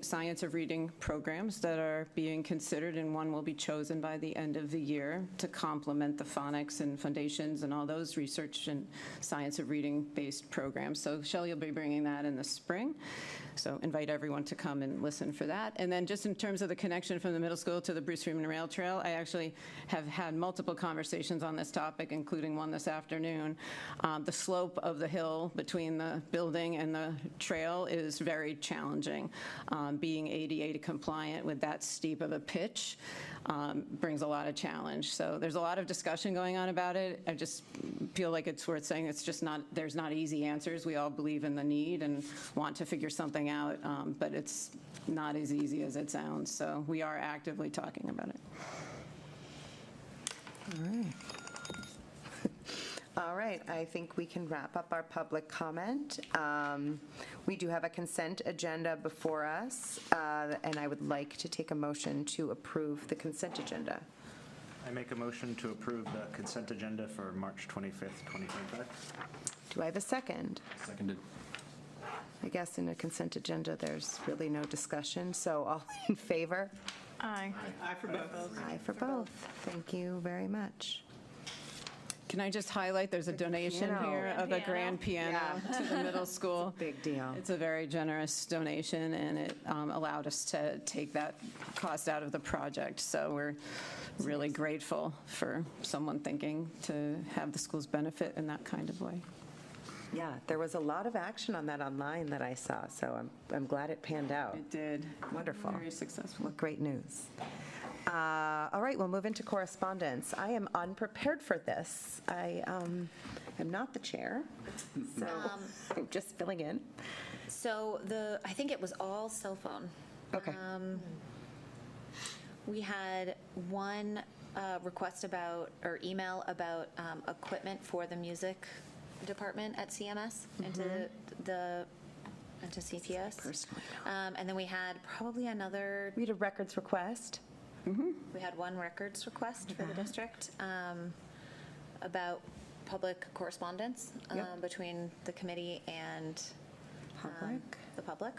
science of reading programs that are being considered, and one will be chosen by the end of the year to complement the phonics and foundations and all those research and science of reading based programs. So Shelley will be bringing that in the spring. So invite everyone to come and listen for that. And then just in terms of the connection from the middle school to the Bruce Freeman Rail Trail, I actually have had multiple conversations on this topic, including one this afternoon. The slope of the hill between the building and the trail is very challenging. Being ADA compliant with that steep of a pitch brings a lot of challenge. So there's a lot of discussion going on about it. I just feel like it's worth saying it's just not, there's not easy answers. We all believe in the need and want to figure something out, but it's not as easy as it sounds. So we are actively talking about it. All right. All right, I think we can wrap up our public comment. We do have a consent agenda before us, and I would like to take a motion to approve the consent agenda. I make a motion to approve the consent agenda for March 25th, 2025. Do I have a second? Seconded. I guess in a consent agenda, there's really no discussion, so all in favor? Aye. Aye for both. Aye for both. Thank you very much. Can I just highlight, there's a donation piano. here of a grand piano to the middle school. Big deal. It's a very generous donation, and it allowed us to take that cost out of the project. So we're really grateful for someone thinking to have the schools benefit in that kind of way. Yeah, there was a lot of action on that online that I saw, so I'm glad it panned out. It did. Wonderful. Very successful. What great news. All right, we'll move into correspondence. I am unprepared for this. I am not the chair, so I'm just filling in. So I think it was all cell phone. Okay. We had one request about, or email about equipment for the music department at CMS and to CPS. Personally. And then we had probably another. We had a records request. We had one records request for the district about public correspondence between the committee and the public.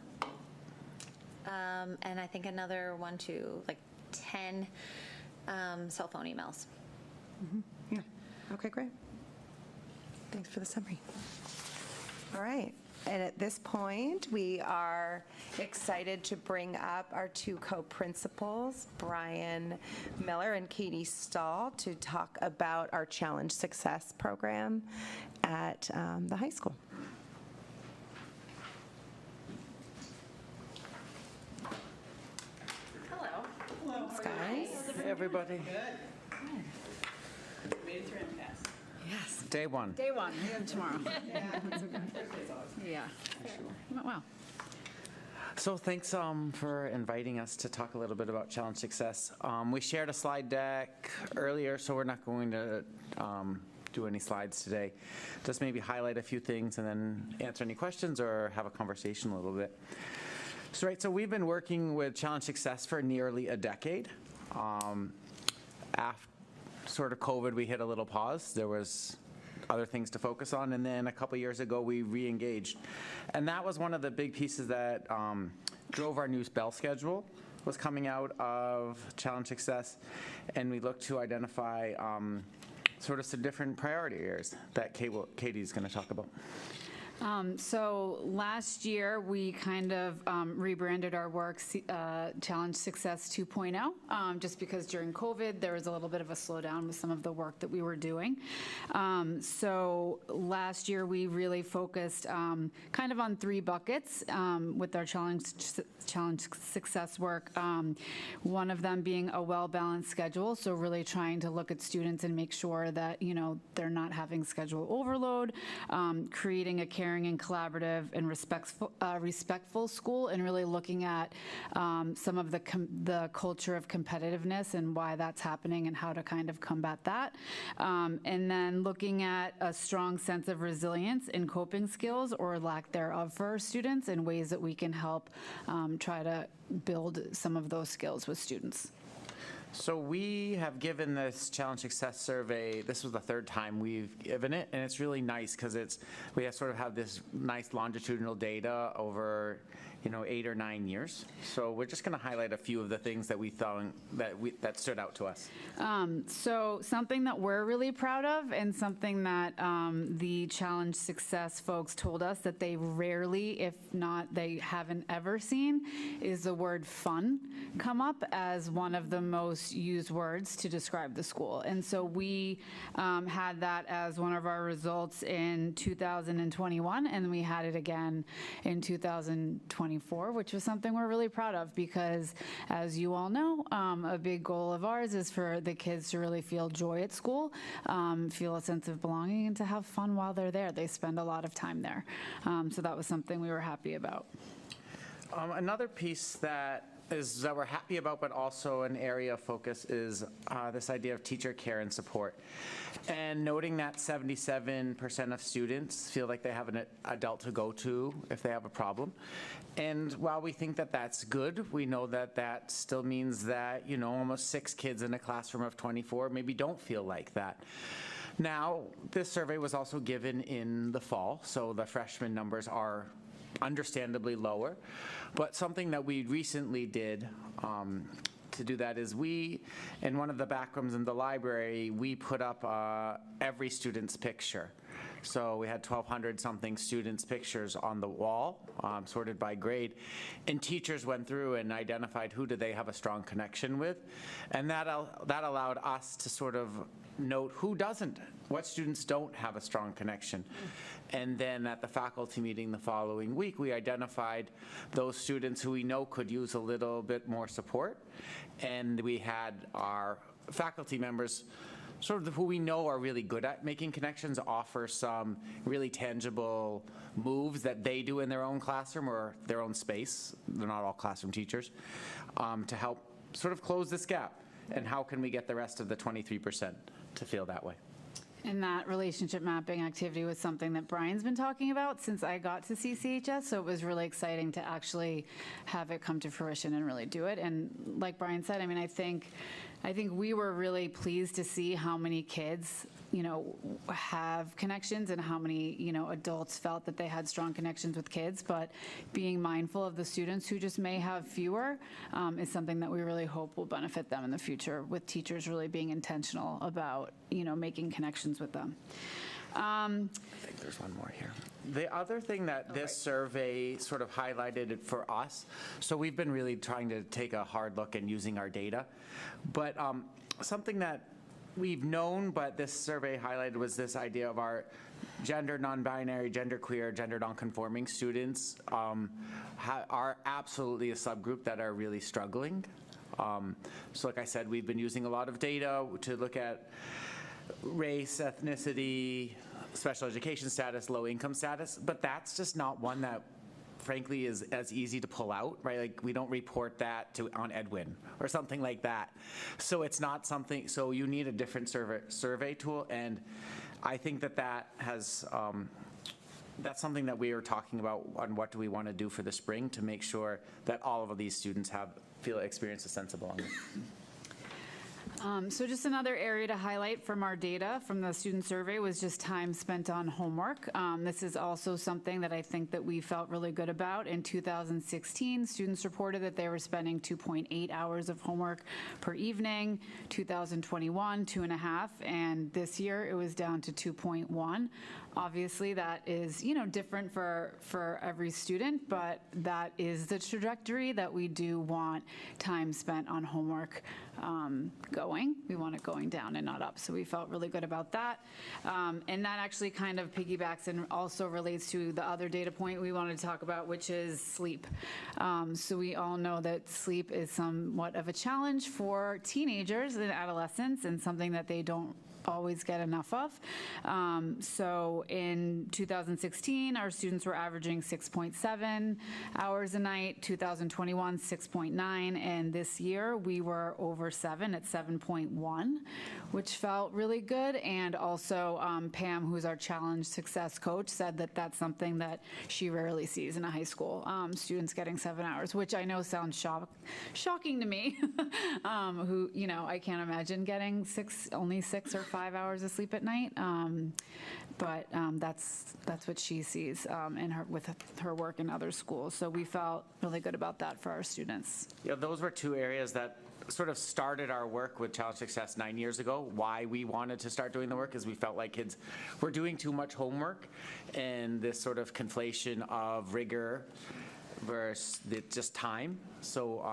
And I think another 1 to 10 cell phone emails. Yeah. Okay, great. Thanks for the summary. All right. And at this point, we are excited to bring up our two co-principals, Brian Miller and Katie Stahl, to talk about our Challenge Success program at the high school. Hello. Thanks, guys. Hey, everybody. Made it through MCAS. Yes. Day one. Day one, we have tomorrow. Yeah. Wow. So thanks for inviting us to talk a little bit about Challenge Success. We shared a slide deck earlier, so we're not going to do any slides today. Just maybe highlight a few things and then answer any questions or have a conversation a little bit. So we've been working with Challenge Success for nearly a decade. After sort of COVID, we hit a little pause. There was other things to focus on, and then a couple years ago, we re-engaged. And that was one of the big pieces that drove our new spell schedule, was coming out of Challenge Success, and we looked to identify sort of some different priority areas that Katie's going to talk about. So last year, we kind of rebranded our work Challenge Success 2.0, just because during COVID, there was a little bit of a slowdown with some of the work that we were doing. So last year, we really focused kind of on 3 buckets with our Challenge Success work. One of them being a well-balanced schedule, so really trying to look at students and make sure that, you know, they're not having schedule overload, creating a caring and collaborative and respectful school, and really looking at some of the culture of competitiveness and why that's happening and how to kind of combat that. And then looking at a strong sense of resilience and coping skills or lack thereof for our students, and ways that we can help try to build some of those skills with students. So we have given this Challenge Success survey, this was the 3rd time we've given it, and it's really nice because we have sort of have this nice longitudinal data over, you know, 8 or 9 years. So we're just going to highlight a few of the things that we thought that stood out to us. So something that we're really proud of, and something that the Challenge Success folks told us that they rarely, if not they haven't ever seen, is the word fun come up as one of the most used words to describe the school. And so we had that as one of our results in 2021, and we had it again in 2024, which was something we're really proud of, because as you all know, a big goal of ours is for the kids to really feel joy at school, feel a sense of belonging, and to have fun while they're there. They spend a lot of time there. So that was something we were happy about. Another piece that we're happy about, but also an area of focus, is this idea of teacher care and support. And noting that 77% of students feel like they have an adult to go to if they have a problem. And while we think that that's good, we know that that still means that, you know, almost 6 kids in a classroom of 24 maybe don't feel like that. Now, this survey was also given in the fall, so the freshman numbers are understandably lower. But something that we recently did to do that is in one of the back rooms in the library, we put up every student's picture. So we had 1,200 something students' pictures on the wall, sorted by grade, and teachers went through and identified who do they have a strong connection with, and that allowed us to sort of note what students don't have a strong connection. And then at the faculty meeting the following week, we identified those students who we know could use a little bit more support, and we had our faculty members, sort of who we know are really good at making connections, offer some really tangible moves that they do in their own classroom or their own space. They're not all classroom teachers, to help sort of close this gap. And how can we get the rest of the 23% to feel that way? And that relationship mapping activity was something that Brian's been talking about since I got to CCHS, so it was really exciting to actually have it come to fruition and really do it. And like Brian said, I mean, I think we were really pleased to see how many kids, you know, have connections, and how many, you know, adults felt that they had strong connections with kids. But being mindful of the students who just may have fewer is something that we really hope will benefit them in the future, with teachers really being intentional about, you know, making connections with them. I think there's one more here. The other thing that this survey sort of highlighted for us, so we've been really trying to take a hard look and using our data, but something that we've known, but this survey highlighted was this idea of our gender non-binary, gender queer, gender non-conforming students are absolutely a subgroup that are really struggling. So like I said, we've been using a lot of data to look at race, ethnicity, special education status, low income status, but that's just not one that frankly is as easy to pull out, right? Like we don't report that on Edwin or something like that. So it's not something, so you need a different survey tool, and I think that has, that's something that we are talking about on what do we want to do for the spring to make sure that all of these students experience a sense of belonging. So just another area to highlight from our data from the student survey was just time spent on homework. This is also something that I think that we felt really good about. In 2016, students reported that they were spending 2.8 hours of homework per evening, 2021, 2.5, and this year it was down to 2.1. Obviously, that is, different for every student, but that is the trajectory that we do want time spent on homework going. We want it going down and not up. So we felt really good about that. And that actually kind of piggybacks and also relates to the other data point we wanted to talk about, which is sleep. So we all know that sleep is somewhat of a challenge for teenagers and adolescents and something that they don't always get enough of. So in 2016, our students were averaging 6.7 hours a night, 2021, 6.9, and this year we were over 7 at 7.1, which felt really good. And also Pam, who's our challenge success coach, said that that's something that she rarely sees in a high school, students getting 7 hours, which I know sounds shocking to me, who, I can't imagine getting only 6 or 5 hours of sleep at night, but that's what she sees with her work in other schools. So we felt really good about that for our students. Yeah, those were two areas that sort of started our work with Challenge Success 9 years ago. Why we wanted to start doing the work is we felt like kids were doing too much homework, and this sort of conflation of rigor versus just time. So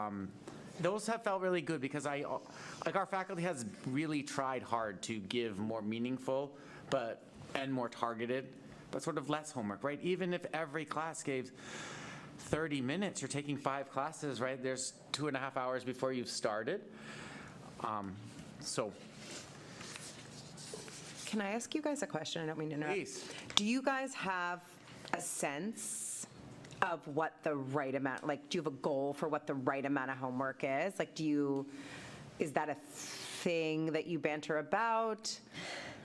those have felt really good because our faculty has really tried hard to give more meaningful and more targeted, but sort of less homework, right? Even if every class gave 30 minutes, you're taking 5 classes, right? There's 2.5 hours before you've started. So. Can I ask you guys a question? I don't mean to interrupt. Please. Do you guys have a sense of what the right amount, do you have a goal for what the right amount of homework is? Is that a thing that you banter about?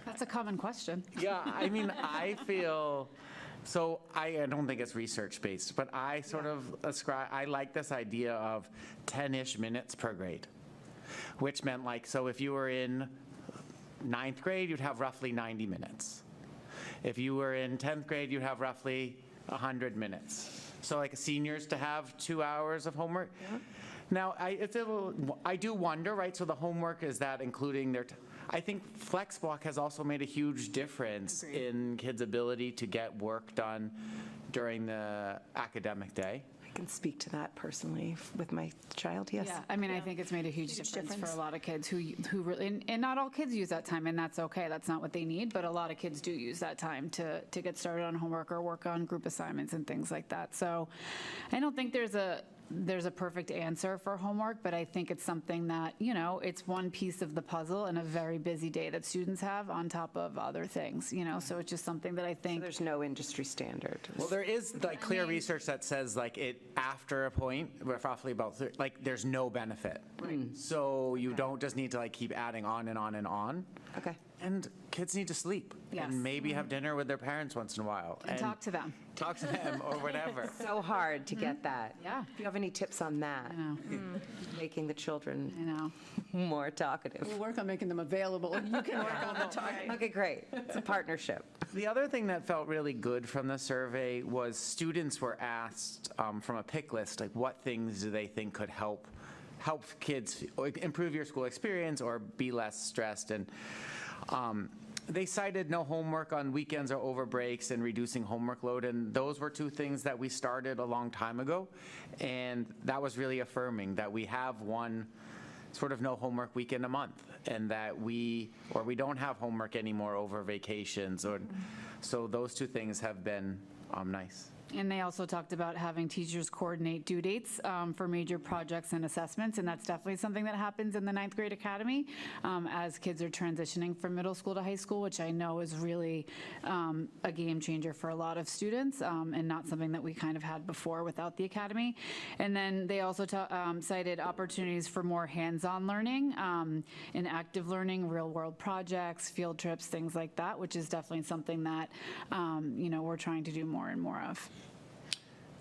That's a common question. Yeah, I mean, I feel, so I don't think it's research-based, but I sort of I like this idea of 10-ish minutes per grade, which meant so if you were in 9th grade, you'd have roughly 90 minutes. If you were in 10th grade, you'd have roughly 100 minutes. So seniors to have 2 hours of homework. Yeah. Now, I do wonder, right? So the homework, is that including their I think FlexBlock has also made a huge difference in kids' ability to get work done during the academic day. I can speak to that personally with my child, yes. Yeah, I mean, I think it's made a huge difference for a lot of kids who really, and not all kids use that time, and that's okay. That's not what they need, but a lot of kids do use that time to get started on homework or work on group assignments and things like that. So I don't think there's a perfect answer for homework, but I think it's something that, it's one piece of the puzzle in a very busy day that students have on top of other things, so it's just something that I think. So there's no industry standard. Well, there is clear research that says it after a point, roughly about, there's no benefit. Right. So you don't just need to keep adding on and on and on. Okay. And kids need to sleep. Yes. And maybe have dinner with their parents once in a while. And talk to them. Talk to them or whatever. It's so hard to get that. Yeah. Do you have any tips on that? I know. Making the children I know. more talkative. We'll work on making them available. You can work on the talking. Okay, great. It's a partnership. The other thing that felt really good from the survey was students were asked from a pick list, what things do they think could help kids improve your school experience or be less stressed. And they cited no homework on weekends or over breaks and reducing homework load, and those were two things that we started a long time ago, and that was really affirming that we have one sort of no homework weekend a month, and that we don't have homework anymore over vacations, or so those two things have been nice. And they also talked about having teachers coordinate due dates for major projects and assessments, and that's definitely something that happens in the 9th grade academy as kids are transitioning from middle school to high school, which I know is really a game changer for a lot of students, and not something that we kind of had before without the academy. And then they also cited opportunities for more hands-on learning and active learning, real-world projects, field trips, things like that, which is definitely something that we're trying to do more and more of.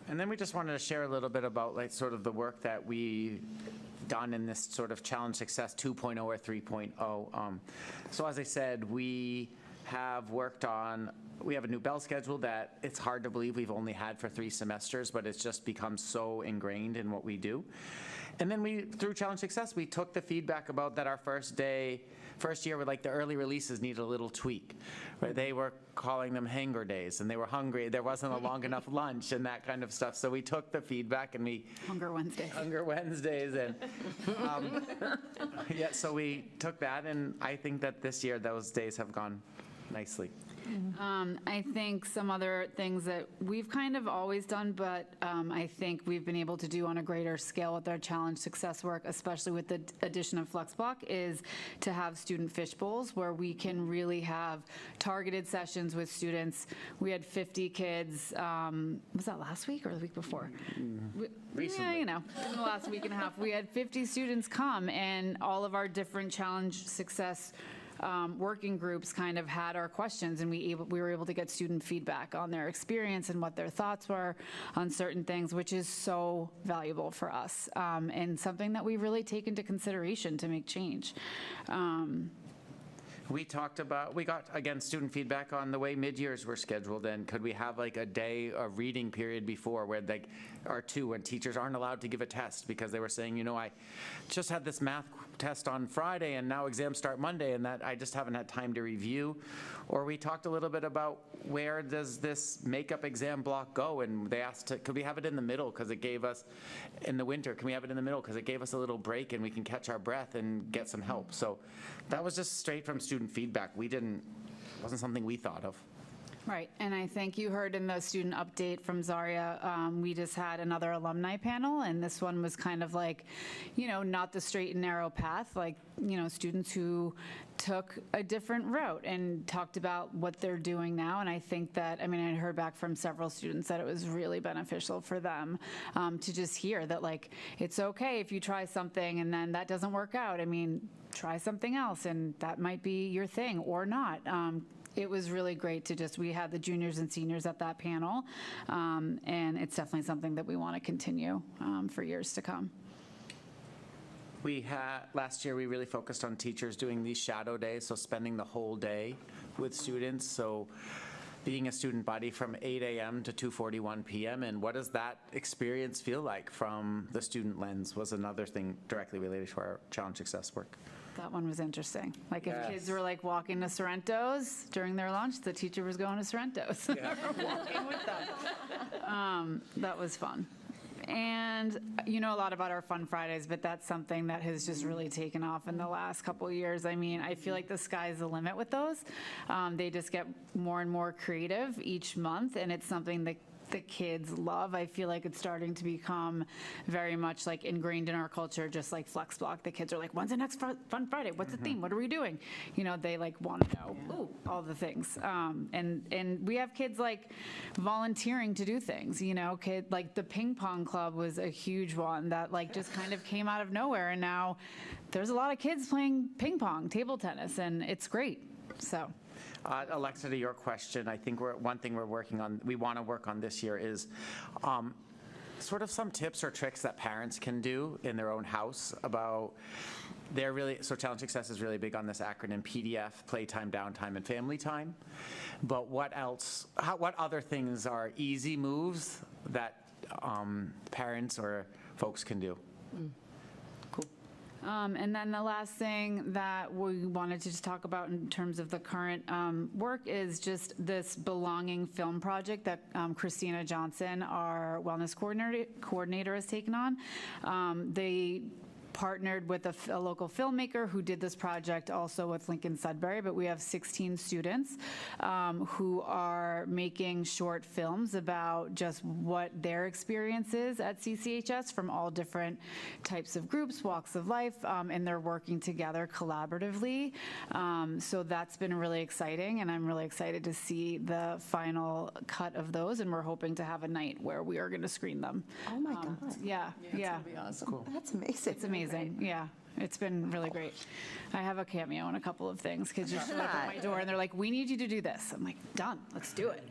And then we just wanted to share a little bit about like sort of the work that we done in this sort of Challenge Success 2.0 or 3.0. So as I said, we have a new bell schedule that it's hard to believe we've only had for 3 semesters, but it's just become so ingrained in what we do. And then through Challenge Success, we took the feedback about that our first year with like the early releases needed a little tweak, right? They were calling them hanger days, and they were hungry. There wasn't a long enough lunch and that kind of stuff. So we took the feedback and we Hunger Wednesdays. Hunger Wednesdays, and yeah. So we took that, and I think that this year those days have gone nicely. I think some other things that we've kind of always done, but I think we've been able to do on a greater scale with our Challenge Success work, especially with the addition of FlexBlock, is to have student fish bowls where we can really have targeted sessions with students. We had 50 kids, was that last week or the week before? Recently. Yeah, in the last week and a half. We had 50 students come, and all of our different Challenge Success working groups kind of had our questions, and we were able to get student feedback on their experience and what their thoughts were on certain things, which is so valuable for us, and something that we really take into consideration to make change. We got, again, student feedback on the way mid-years were scheduled, and could we have like a day of reading period before where or 2 when teachers aren't allowed to give a test because they were saying, I just had this math test on Friday and now exams start Monday, and that I just haven't had time to review. Or we talked a little bit about where does this makeup exam block go, and they asked, could we have it in the middle because it gave us, in the winter, can we have it in the middle because it gave us a little break and we can catch our breath and get some help. So that was just straight from student feedback. Wasn't something we thought of. Right, and I think you heard in the student update from Zaria, we just had another alumni panel, and this one was kind of like, not the straight and narrow path, like, students who took a different route and talked about what they're doing now. And I think that, I heard back from several students that it was really beneficial for them to just hear that, like, it's okay if you try something and then that doesn't work out. Try something else, and that might be your thing or not. It was really great to we had the juniors and seniors at that panel, and it's definitely something that we want to continue for years to come. Last year, we really focused on teachers doing these shadow days, so spending the whole day with students. So being a student body from 8 a.m. to 2:41 p.m. And what does that experience feel like from the student lens was another thing directly related to our Challenge Success work. That one was interesting. Like if Yes. kids were like walking to Sorrento's during their lunch, the teacher was going to Sorrento's. Yeah. Walking with them. That was fun. And you know a lot about our Fun Fridays, but that's something that has just really taken off in the last couple of years. I feel like the sky's the limit with those. They just get more and more creative each month, and it's something that the kids love. I feel like it's starting to become very much like ingrained in our culture, just like FlexBlock. The kids are like, when's the next Fun Friday? What's the theme? What are we doing? They like want to know all the things. And we have kids like volunteering to do things, like the ping pong club was a huge one that like just kind of came out of nowhere. And now there's a lot of kids playing ping pong, table tennis, and it's great. So. Alexa, to your question, I think one thing we want to work on this year is sort of some tips or tricks that parents can do in their own house about so Challenge Success is really big on this acronym PDF, playtime, downtime, and family time. But what other things are easy moves that parents or folks can do? Cool. And then the last thing that we wanted to just talk about in terms of the current work is just this belonging film project that Christina Johnson, our wellness coordinator, has taken on. They partnered with a local filmmaker who did this project also with Lincoln Sudbury, but we have 16 students who are making short films about just what their experience is at CCHS from all different types of groups, walks of life, and they're working together collaboratively. So that's been really exciting, and I'm really excited to see the final cut of those, and we're hoping to have a night where we are going to screen them. Oh my God. Yeah, yeah. That's awesome. Cool. That's amazing. It's amazing. Yeah, it's been really great. I have a cameo in a couple of things because you showed up at my door and they're like, "We need you to do this." I'm like, "Done. Let's do it."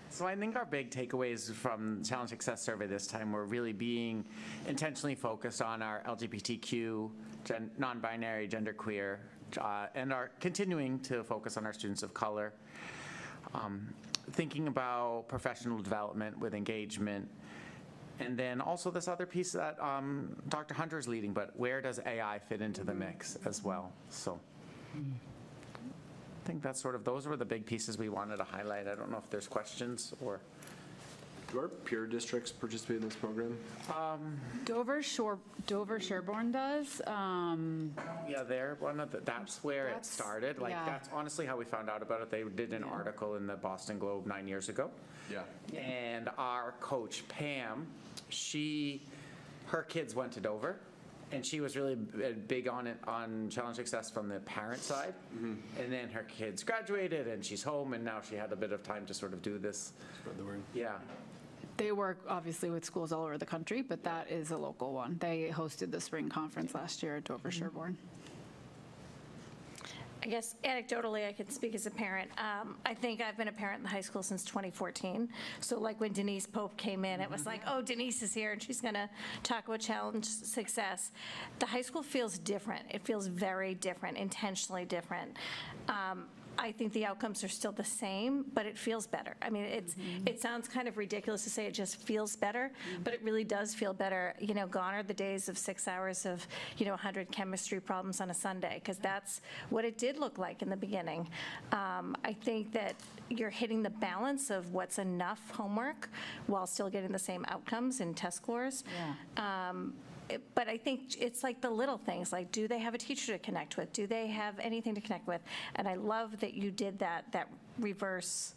So I think our big takeaways from Challenge Success Survey this time were really being intentionally focused on our LGBTQ, non-binary, genderqueer, and are continuing to focus on our students of color. Thinking about professional development with engagement. And then also this other piece that Dr. Hunter's leading, but where does AI fit into the mix as well? So I think that's sort of, those were the big pieces we wanted to highlight. I don't know if there's questions or. Do our peer districts participate in this program? Dover Sherborne does. Yeah, they're one of the, that's where it started. Like, yeah. that's honestly how we found out about it. They did an article in the Boston Globe 9 years ago. Yeah. And our coach, Pam, her kids went to Dover, and she was really big on it, on Challenge Success from the parent side. And then her kids graduated, and she's home, and now she had a bit of time to sort of do this. Spread the word. Yeah. They work obviously with schools all over the country, but that is a local one. They hosted the spring conference last year at Dover Sherborne. I guess anecdotally, I could speak as a parent. I think I've been a parent in the high school since 2014. So like when Denise Pope came in, it was like, oh, Denise is here and she's going to talk about Challenge Success. The high school feels different. It feels very different, intentionally different. I think the outcomes are still the same, but it feels better. I mean, it sounds kind of ridiculous to say it just feels better, but it really does feel better. You know, gone are the days of 6 hours of, 100 chemistry problems on a Sunday, because that's what it did look like in the beginning. I think that you're hitting the balance of what's enough homework while still getting the same outcomes and test scores. But I think it's like the little things, like do they have a teacher to connect with? Do they have anything to connect with? And I love that you did that reverse,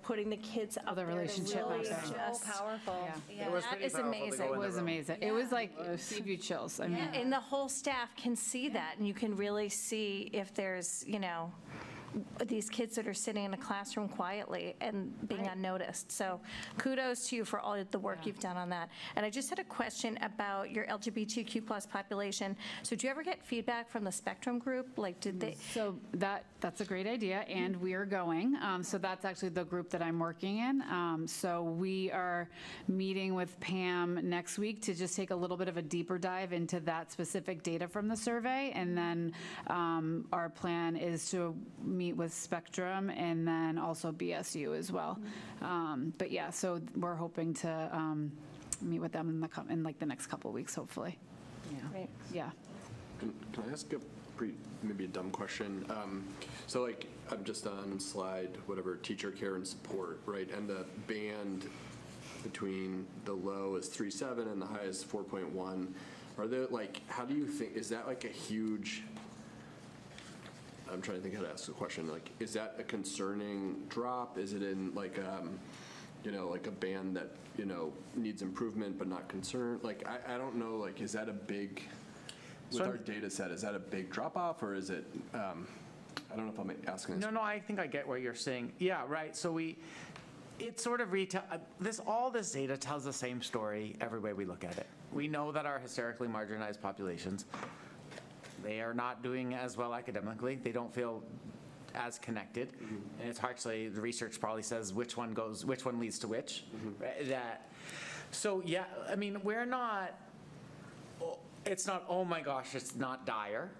putting the kids up the there. relationship Really up there. just powerful. Yeah. It was that pretty is powerful to amazing. go in It the was room. amazing. It was like, it gave you chills. I mean, And the whole staff can see that, and you can really see if there's, these kids that are sitting in a classroom quietly and being unnoticed. So kudos to you for all the work you've done on that. And I just had a question about your LGBTQ plus population. So do you ever get feedback from the Spectrum group? Like, did they? So that's a great idea, and we are going. So that's actually the group that I'm working in. So we are meeting with Pam next week to just take a little bit of a deeper dive into that specific data from the survey, and then our plan is to meet with Spectrum and then also BSU as well. But yeah, so we're hoping to meet with them in like the next couple of weeks, hopefully. Great. Yeah. Can I ask maybe a dumb question? So like, I'm just on slide, whatever, teacher care and support, right? And the band between the low is 3.7 and the high is 4.1. Are there like, how do you think, is that like a huge, I'm trying to think how to ask the question, like, is that a concerning drop? Is it in like, like a band that, needs improvement but not concerned? Like, I don't know, like, is that a big, with our data set, is that a big drop off, or is it, I don't know if I'm asking this. No, I think I get what you're saying. Yeah, right. So it sort of all this data tells the same story every way we look at it. We know that our historically marginalized populations, they are not doing as well academically. They don't feel as connected. And it's actually, the research probably says which one leads to which. Right? So yeah, I mean, it's not, oh my gosh, it's not dire.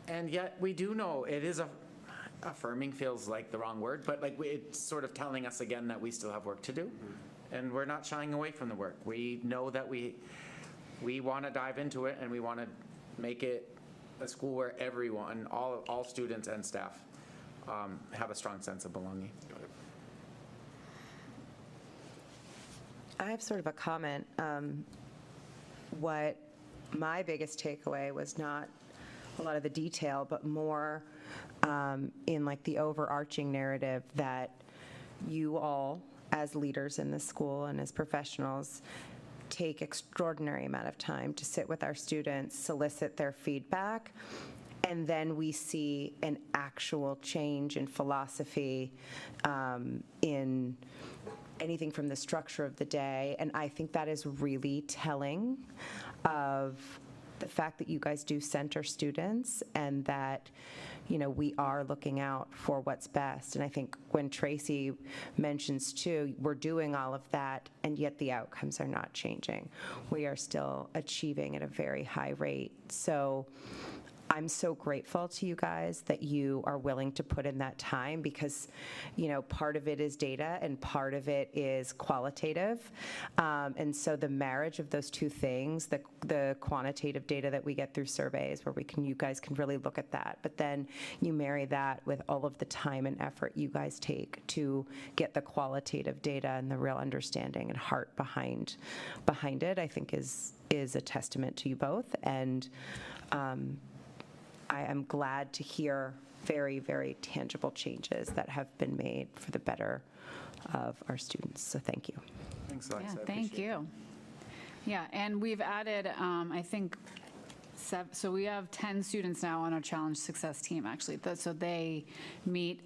And yet we do know it is affirming feels like the wrong word, but like it's sort of telling us again that we still have work to do. And we're not shying away from the work. We know that we want to dive into it, and we want to make it a school where everyone, all students and staff, have a strong sense of belonging. I have sort of a comment. What my biggest takeaway was not a lot of the detail, but more in like the overarching narrative that you all, as leaders in the school and as professionals, take extraordinary amount of time to sit with our students, solicit their feedback, and then we see an actual change in philosophy, in anything from the structure of the day. And I think that is really telling of the fact that you guys do center students and that, you know, we are looking out for what's best. And I think when Tracy mentions too, we're doing all of that and yet the outcomes are not changing. We are still achieving at a very high rate. So I'm so grateful to you guys that you are willing to put in that time because, you know, part of it is data and part of it is qualitative. And so the marriage of those two things, the quantitative data that we get through surveys where you guys can really look at that, but then you marry that with all of the time and effort you guys take to get the qualitative data and the real understanding and heart behind it, I think is a testament to you both. And I am glad to hear very, very tangible changes that have been made for the better of our students. So thank you. Thanks, Alexa. Yeah, I thank appreciate it. you. Yeah, and we've added, I think, so we have 10 students now on our Challenge Success team, actually. So they meet,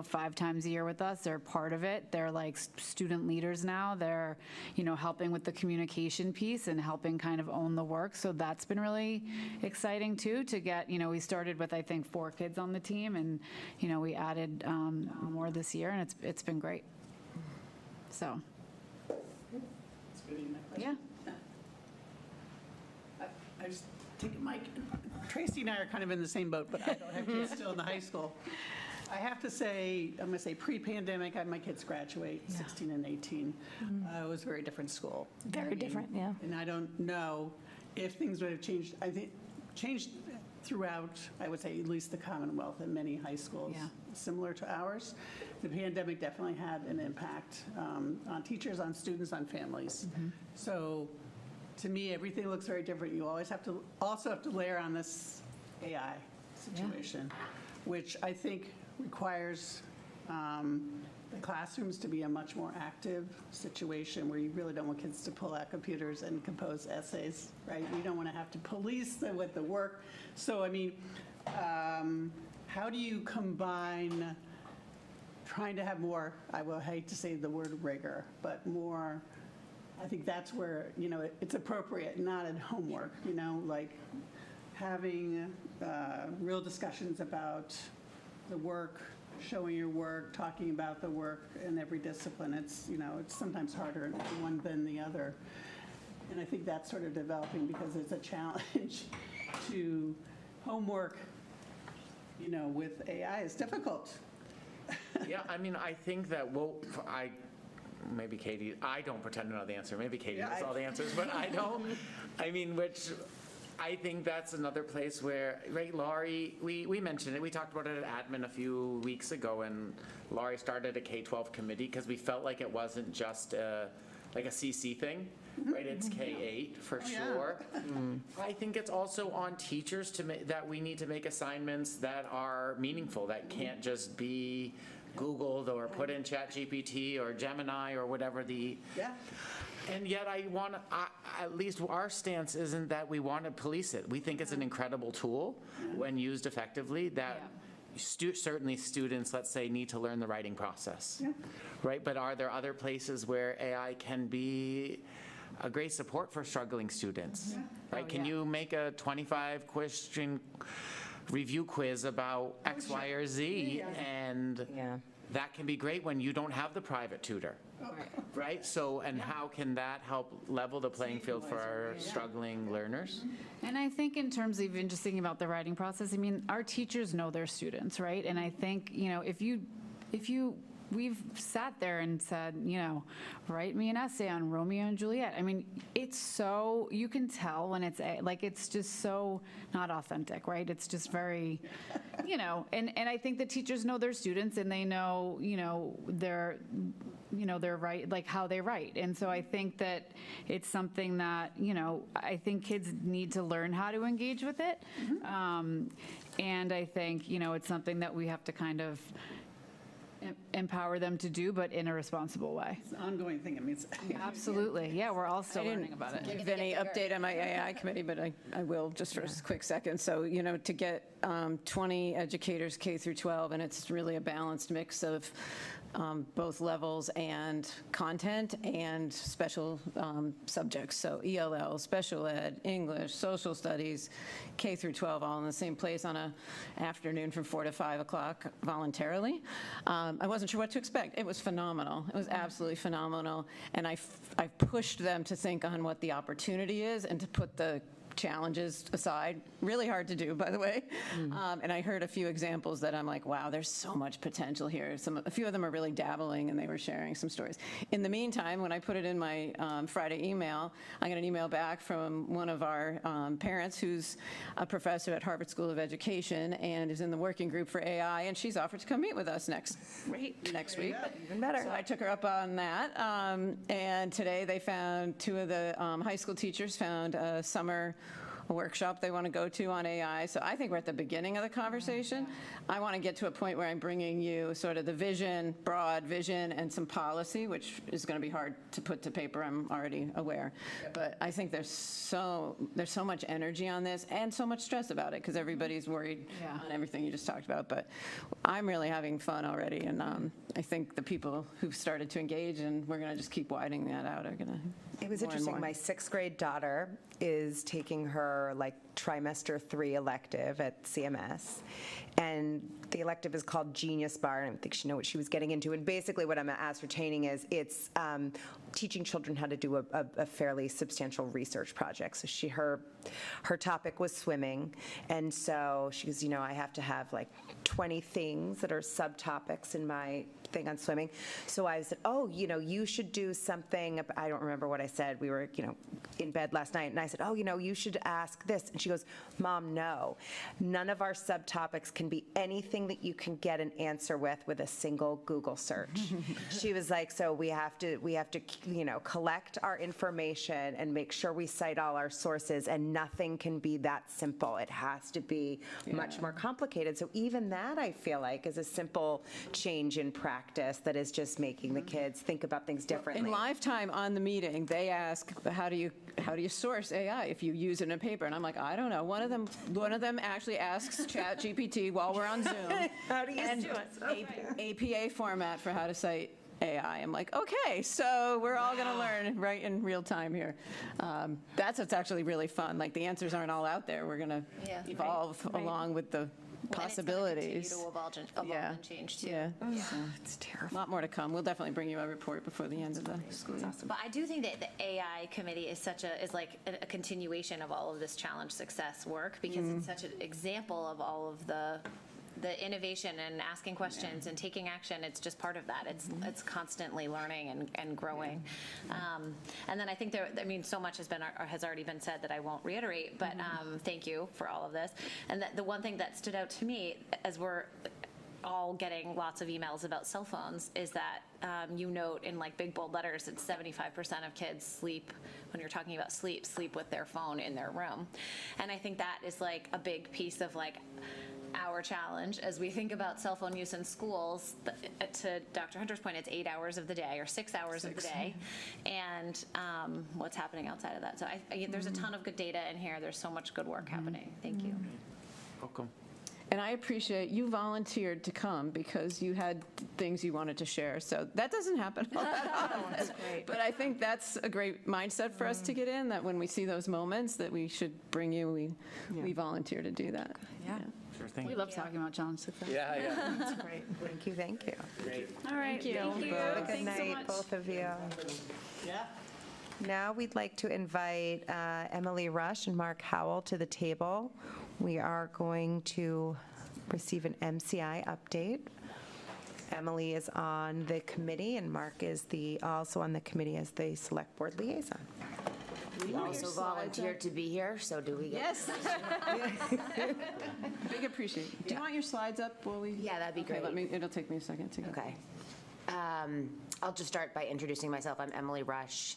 5 times a year with us. They're part of it. They're like student leaders now. They're, helping with the communication piece and helping kind of own the work. So that's been really exciting too, to get, we started with, I think, 4 kids on the team, and, we added more this year, and it's been great. So. Yeah. I just take a mic. Tracy and I are kind of in the same boat, but I don't have kids still in the high school. I have to say, I'm going to say pre-pandemic, I had my kids graduate, 16 and 18. It was a very different school. Very different, yeah. And I don't know if things would have changed. I think changed throughout, I would say, at least the Commonwealth and many high schools similar to ours. The pandemic definitely had an impact on teachers, on students, on families. So to me, everything looks very different. You always have to layer on this AI situation, which I think requires the classrooms to be a much more active situation where you really don't want kids to pull out computers and compose essays, right? You don't want to have to police them with the work. So, I mean, how do you combine trying to have more, I will hate to say the word rigor, but more, I think that's where, it's appropriate, not in homework, like having real discussions about the work, showing your work, talking about the work in every discipline. It's, it's sometimes harder in one than the other. And I think that's sort of developing because it's a challenge to homework, with AI is difficult. Yeah, I mean, I think that maybe Katie, I don't pretend to know the answer. Maybe Katie knows all the answers, but I don't. I mean, which I think that's another place where, right, Laurie, we mentioned it. We talked about it at admin a few weeks ago, and Laurie started a K-12 committee because we felt like it wasn't just like a CC thing, right? It's K-8 for sure. I think it's also on teachers that we need to make assignments that are meaningful, that can't just be Googled or put in ChatGPT or Gemini or whatever and yet at least our stance isn't that we want to police it. We think it's an incredible tool when used effectively that certainly students, let's say, need to learn the writing process, right? But are there other places where AI can be a great support for struggling students, right? Can you make a 25-question review quiz about X, Y, or Z, and that can be great when you don't have the private tutor, right? So, and how can that help level the playing field for our struggling learners? And I think in terms of even just thinking about the writing process, I mean, our teachers know their students, right? And I think, if you we've sat there and said, write me an essay on Romeo and Juliet. I mean, it's so, you can tell when it's just so not authentic, right? It's just very, and I think the teachers know their students and they know, their right, like how they write. And so I think that it's something that, I think kids need to learn how to engage with it. And I think, it's something that we have to kind of empower them to do, but in a responsible way. It's an ongoing thing. I mean, it's absolutely. Yeah, we're all still learning about it. Give any update on my AI committee, but I will just for a quick second. So, to get 20 educators K through 12, and it's really a balanced mix of both levels and content and special subjects. So ELL, special ed, English, social studies, K through 12, all in the same place on a afternoon from 4 to 5 o'clock voluntarily. I wasn't sure what to expect. It was phenomenal. It was absolutely phenomenal. And I pushed them to think on what the opportunity is and to put the challenges aside. Really hard to do, by the way. And I heard a few examples that I'm like, wow, there's so much potential here. A few of them are really dabbling, and they were sharing some stories. In the meantime, when I put it in my Friday email, I got an email back from one of our parents who's a professor at Harvard School of Education and is in the working group for AI, and she's offered to come meet with us next week. Even better. So I took her up on that. And today they found, two of the high school teachers found a summer workshop they want to go to on AI. So I think we're at the beginning of the conversation. I want to get to a point where I'm bringing you sort of the vision, broad vision, and some policy, which is going to be hard to put to paper, I'm already aware. But I think there's so much energy on this and so much stress about it because everybody's worried on everything you just talked about. But I'm really having fun already, and I think the people who've started to engage, and we're going to just keep widening that out, are going to. It was interesting. My 6th grade daughter is taking her trimester 3 elective at CMS, and the elective is called Genius Bar, and I don't think she knew what she was getting into. And basically what I'm ascertaining is it's teaching children how to do a fairly substantial research project. So her topic was swimming, and so she goes, I have to have 20 things that are subtopics in my thing on swimming. So I said, you should do something. I don't remember what I said. We were, in bed last night, and I said, you should ask this. And she goes, Mom, no. None of our subtopics can be anything that you can get an answer with a single Google search. She was like, so we have to, collect our information and make sure we cite all our sources, and nothing can be that simple. It has to be much more complicated. So even that, I feel like, is a simple change in practice that is just making the kids think about things differently. In live time on the meeting, they ask, how do you source AI if you use it in a paper? And I'm like, I don't know. One of them actually asks ChatGPT while we're on Zoom. How do you do it? APA format for how to cite AI. I'm like, okay, so we're all going to learn right in real time here. That's what's actually really fun. The answers aren't all out there. We're going to evolve along with the possibilities. And it's going to continue to evolve and change too. Yeah. It's terrible. A lot more to come. We'll definitely bring you a report before the end of the school year. But I do think that the AI committee is like a continuation of all of this challenge success work, because it's such an example of all of the innovation and asking questions and taking action. It's just part of that. It's constantly learning and growing. And then I think so much has already been said that I won't reiterate, but thank you for all of this. And the one thing that stood out to me as we're all getting lots of emails about cell phones is that you note in big bold letters that 75% of kids sleep, when you're talking about sleep with their phone in their room. And I think that is a big piece of our challenge as we think about cell phone use in schools. To Dr. Hunter's point, it's 8 hours of the day or 6 hours of the day, and what's happening outside of that. So there's a ton of good data in here. There's so much good work happening. Thank you. Welcome. And I appreciate you volunteered to come because you had things you wanted to share. So that doesn't happen all that often. That's great. But I think that's a great mindset for us to get in, that when we see those moments that we should bring you, we volunteer to do that. Yeah. Sure thing. We love talking about challenge success. Yeah. That's great. Thank you. Great. All right. Thank you. Thank you. Good Thanks so night, much. both of you. Yeah. Now we'd like to invite Emily Rush and Mark Howell to the table. We are going to receive an MCI update. Emily is on the committee, and Mark is also on the committee as the select board liaison. We also volunteered to be here, so do we get? Yes. Big appreciation. Do you want your slides up while we? Yeah, that'd be Okay, great. it'll take me a second to get. Okay. I'll just start by introducing myself. I'm Emily Rush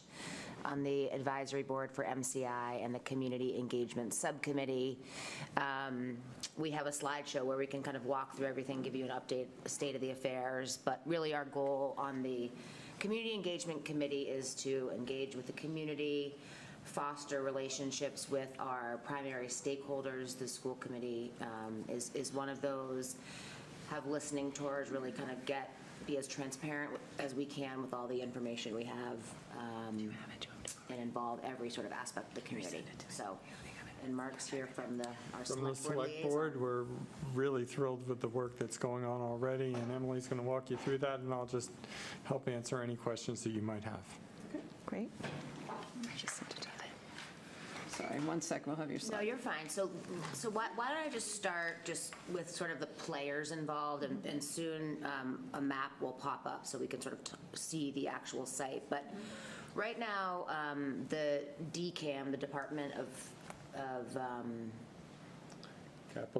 on the advisory board for MCI and the Community Engagement Subcommittee. We have a slideshow where we can kind of walk through everything, give you an update, state of the affairs, but really our goal on the Community Engagement Committee is to engage with the community, foster relationships with our primary stakeholders. The school committee is one of those. Have listening tours, really kind of be as transparent as we can with all the information we have, and involve every sort of aspect of the community. So, and Mark's here from our From the select board select liaison. board, we're really thrilled with the work that's going on already, and Emily's going to walk you through that, and I'll just help answer any questions that you might have. Great. Sorry, 1 sec, we'll have your slide. No, you're fine. So why don't I just start just with sort of the players involved, and soon a map will pop up so we can sort of see the actual site. But right now, the DCAM, the Department of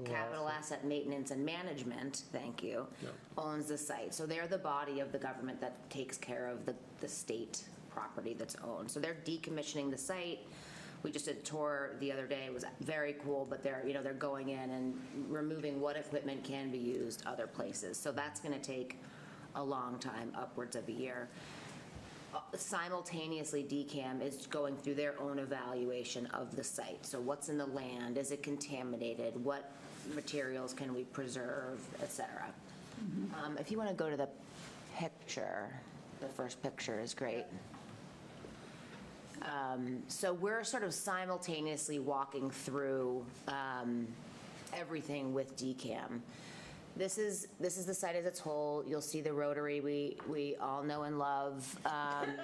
Capital Asset Maintenance and Management, thank you, owns the site. So they're the body of the government that takes care of the state property that's owned. So they're decommissioning the site. We just did a tour the other day. It was very cool, but they're going in and removing what equipment can be used other places. So that's going to take a long time, upwards of a year. Simultaneously, DCAM is going through their own evaluation of the site. So what's in the land? Is it contaminated? What materials can we preserve, et cetera? If you want to go to the picture, the first picture is great. So we're sort of simultaneously walking through everything with DCAM. This is the site as its whole. You'll see the Rotary we all know and love. And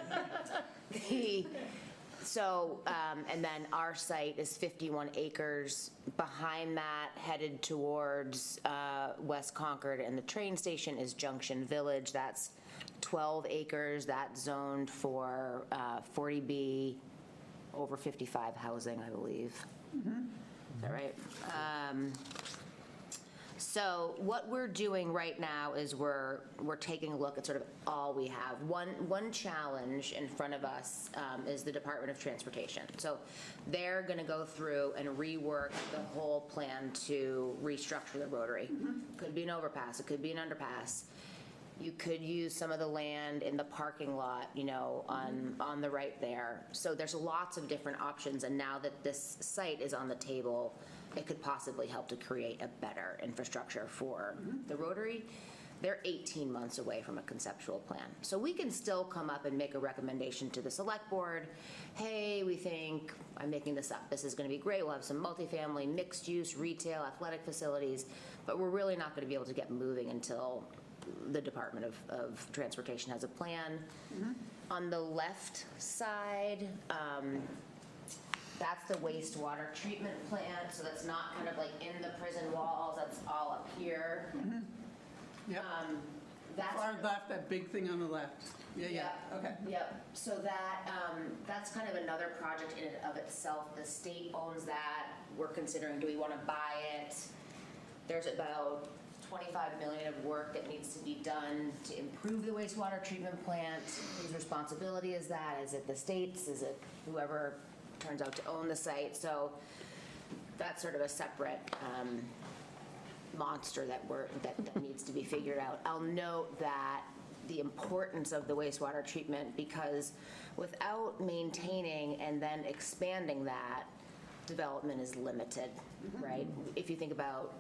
then our site is 51 acres. Behind that, headed towards West Concord, and the train station is Junction Village. That's 12 acres. That's zoned for 40B, over 55 housing, I believe. Is that right? So what we're doing right now is we're taking a look at sort of all we have. One challenge in front of us is the Department of Transportation. So they're going to go through and rework the whole plan to restructure the Rotary. Could be an overpass. It could be an underpass. You could use some of the land in the parking lot, on the right there. So there's lots of different options, and now that this site is on the table, it could possibly help to create a better infrastructure for the Rotary. They're 18 months away from a conceptual plan. So we can still come up and make a recommendation to the select board. Hey, we think, I'm making this up, this is going to be great. We'll have some multifamily, mixed use, retail, athletic facilities, but we're really not going to be able to get moving until the Department of Transportation has a plan. On the left side, that's the wastewater treatment plant. So that's not kind of like in the prison walls. That's all up here. Yep. That's Far left, that big thing on the left. Yeah. Okay. Yep. So that's kind of another project in and of itself. The state owns that. We're considering, do we want to buy it? There's about $25 million of work that needs to be done to improve the wastewater treatment plant. Whose responsibility is that? Is it the state's? Is it whoever turns out to own the site? So that's sort of a separate monster that needs to be figured out. I'll note that the importance of the wastewater treatment, because without maintaining and then expanding that, development is limited, right? If you think about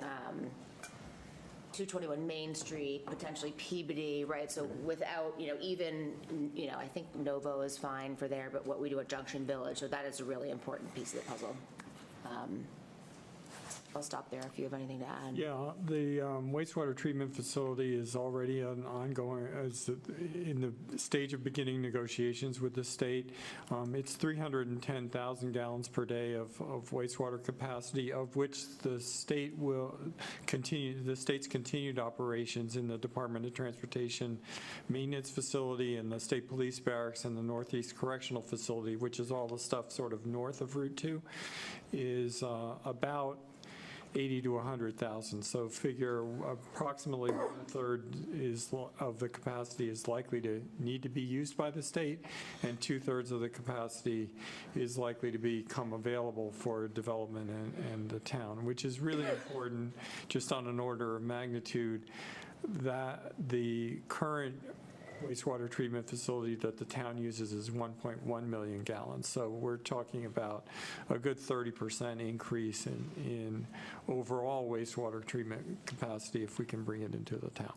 221 Main Street, potentially Peabody, right? So without, even, I think Novo is fine for there, but what we do at Junction Village, so that is a really important piece of the puzzle. I'll stop there if you have anything to add. Yeah, the wastewater treatment facility is already an ongoing, in the stage of beginning negotiations with the state. It's 310,000 gallons per day of wastewater capacity, of which the state will continue, the state's continued operations in the Department of Transportation maintenance facility and the state police barracks and the Northeast Correctional Facility, which is all the stuff sort of north of Route 2, is about 80 to 100,000. So figure approximately 1/3 of the capacity is likely to need to be used by the state, and 2/3 of the capacity is likely to become available for development and the town, which is really important just on an order of magnitude that the current wastewater treatment facility that the town uses is 1.1 million gallons. So we're talking about a good 30% increase in overall wastewater treatment capacity if we can bring it into the town.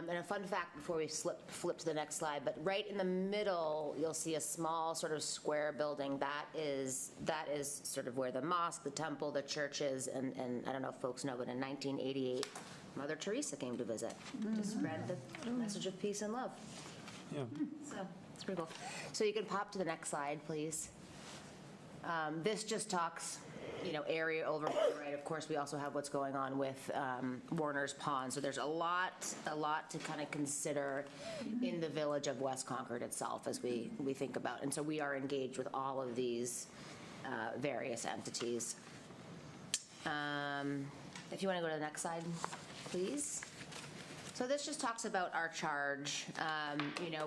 And a fun fact before we flip to the next slide, but right in the middle, you'll see a small sort of square building. That is sort of where the mosque, the temple, the church is, and I don't know if folks know, but in 1988, Mother Teresa came to visit to spread the message of peace and love. Yeah. So it's pretty cool. So you can pop to the next slide, please. This just talks, area overview, right? Of course, we also have what's going on with Warner's Pond. So there's a lot to kind of consider in the village of West Concord itself as we think about. And so we are engaged with all of these various entities. If you want to go to the next slide, please. So this just talks about our charge.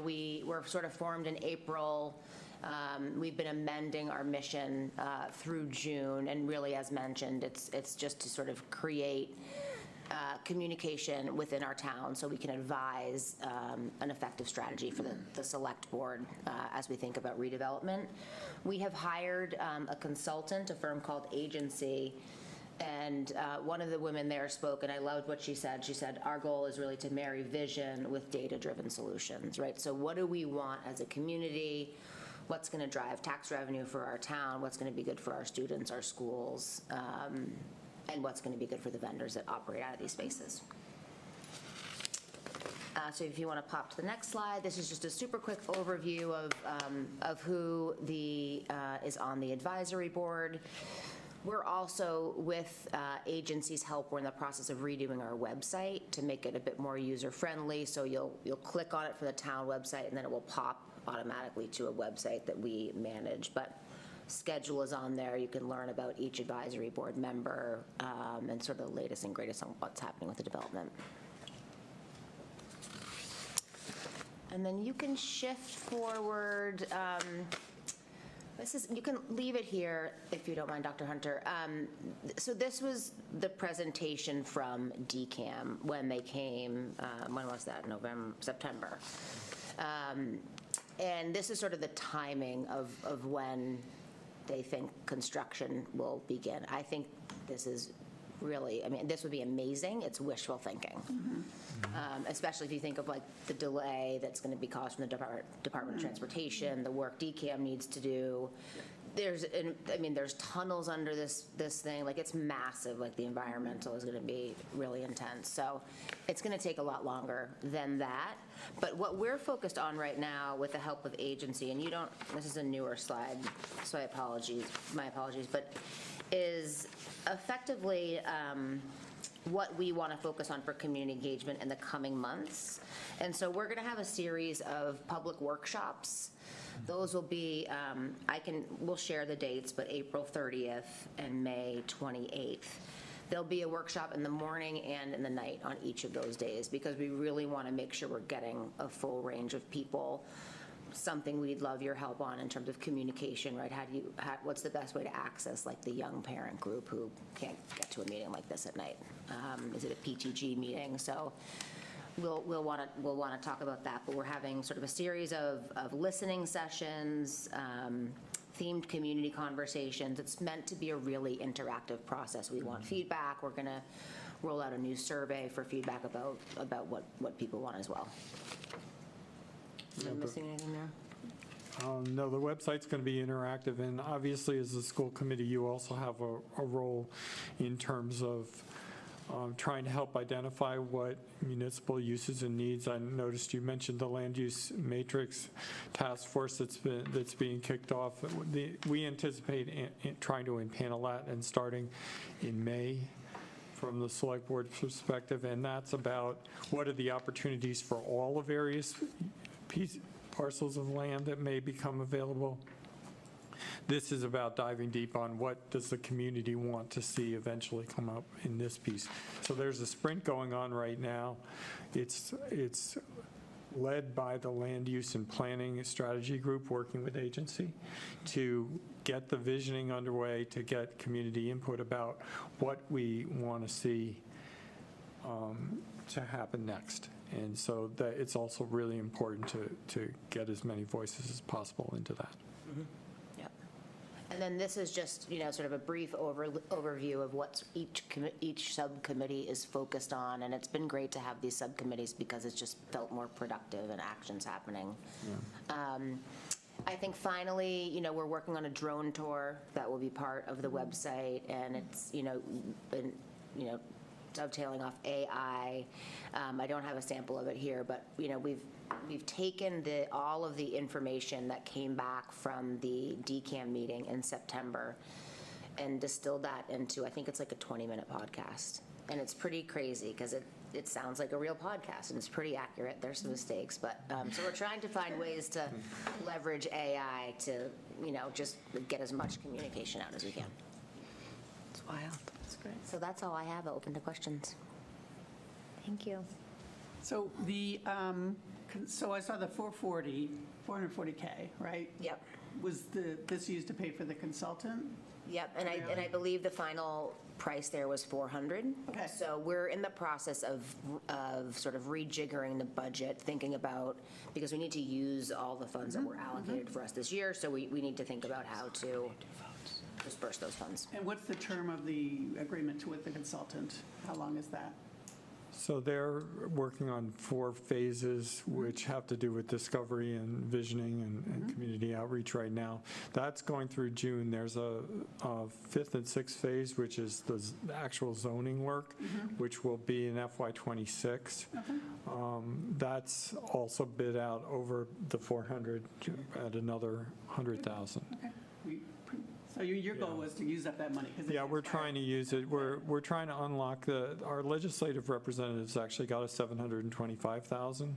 We were sort of formed in April. We've been amending our mission through June, and really, as mentioned, it's just to sort of create communication within our town so we can advise an effective strategy for the select board as we think about redevelopment. We have hired a consultant, a firm called Agency. And one of the women there spoke, and I loved what she said. She said, our goal is really to marry vision with data-driven solutions, right? So what do we want as a community? What's going to drive tax revenue for our town? What's going to be good for our students, our schools, and what's going to be good for the vendors that operate out of these spaces? So if you want to pop to the next slide, this is just a super quick overview of who is on the advisory board. We're also, with Agency's help, we're in the process of redoing our website to make it a bit more user-friendly. So you'll click on it for the town website, and then it will pop automatically to a website that we manage. But schedule is on there. You can learn about each advisory board member and sort of the latest and greatest on what's happening with the development. And then you can shift forward. You can leave it here if you don't mind, Dr. Hunter. So this was the presentation from DCAM when they came, when was that, September. And this is sort of the timing of when they think construction will begin. I think this is really, this would be amazing. It's wishful thinking. Especially if you think of like the delay that's going to be caused from the Department of Transportation, the work DCAM needs to do. There's tunnels under this thing. Like, it's massive. Like, the environmental is going to be really intense. So it's going to take a lot longer than that. But what we're focused on right now with the help of Agency, and this is a newer slide, so my apologies, but is effectively what we want to focus on for community engagement in the coming months. And so we're going to have a series of public workshops. Those will be, we'll share the dates, but April 30th and May 28th. There'll be a workshop in the morning and in the night on each of those days, because we really want to make sure we're getting a full range of people. Something we'd love your help on in terms of communication, right? What's the best way to access like the young parent group who can't get to a meeting like this at night? Is it a PTG meeting? So we'll want to talk about that, but we're having sort of a series of listening sessions, themed community conversations. It's meant to be a really interactive process. We want feedback. We're going to roll out a new survey for feedback about what people want as well. Am I missing anything there? No, the website's going to be interactive, and obviously, as a school committee, you also have a role in terms of trying to help identify what municipal uses and needs. I noticed you mentioned the land use matrix task force that's being kicked off. We anticipate trying to impanel that and starting in May from the select board perspective, and that's about what are the opportunities for all the various parcels of land that may become available. This is about diving deep on what does the community want to see eventually come up in this piece. So there's a sprint going on right now. It's led by the Land Use and Planning Strategy Group working with agency to get the visioning underway, to get community input about what we want to see to happen next. And so that it's also really important to get as many voices as possible into that. Yep. And then this is just, sort of a brief overview of what each subcommittee is focused on, and it's been great to have these subcommittees because it's just felt more productive and action's happening. Yeah. I think finally, we're working on a drone tour that will be part of the website, and it's, dovetailing off AI. I don't have a sample of it here, but we've taken all of the information that came back from the DCAM meeting in September and distilled that into, I think it's like a 20-minute podcast. And it's pretty crazy because it sounds like a real podcast and it's pretty accurate. There's some mistakes, but so we're trying to find ways to leverage AI to, just get as much communication out as we can. It's wild. That's great. So that's all I have. Open to questions. Thank you. So so I saw the 440K, right? Yep. Was this used to pay for the consultant? Yep, and I believe the final price there was 400. Okay. So we're in the process of sort of rejiggering the budget, thinking about, because we need to use all the funds that were allocated for us this year, so we need to think about how to disperse those funds. And what's the term of the agreement with the consultant? How long is that? So they're working on 4 phases, which have to do with discovery and visioning and community outreach right now. That's going through June. There's a 5th and 6th phase, which is the actual zoning work, which will be in FY26. That's also bid out over the 400 at another 100,000. Okay. So your goal was to use up that money? Yeah, we're trying to use it. We're trying to unlock our legislative representatives actually got us 725,000.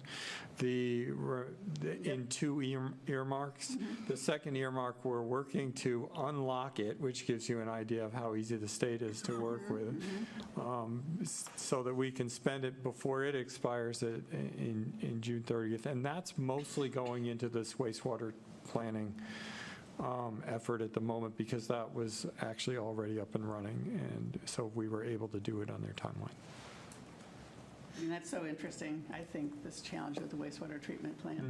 In 2 earmarks. The second earmark, we're working to unlock it, which gives you an idea of how easy the state is to work with, so that we can spend it before it expires in June 30th. And that's mostly going into this wastewater planning effort at the moment, because that was actually already up and running, and so we were able to do it on their timeline. I mean, that's so interesting, I think, this challenge with the wastewater treatment plant.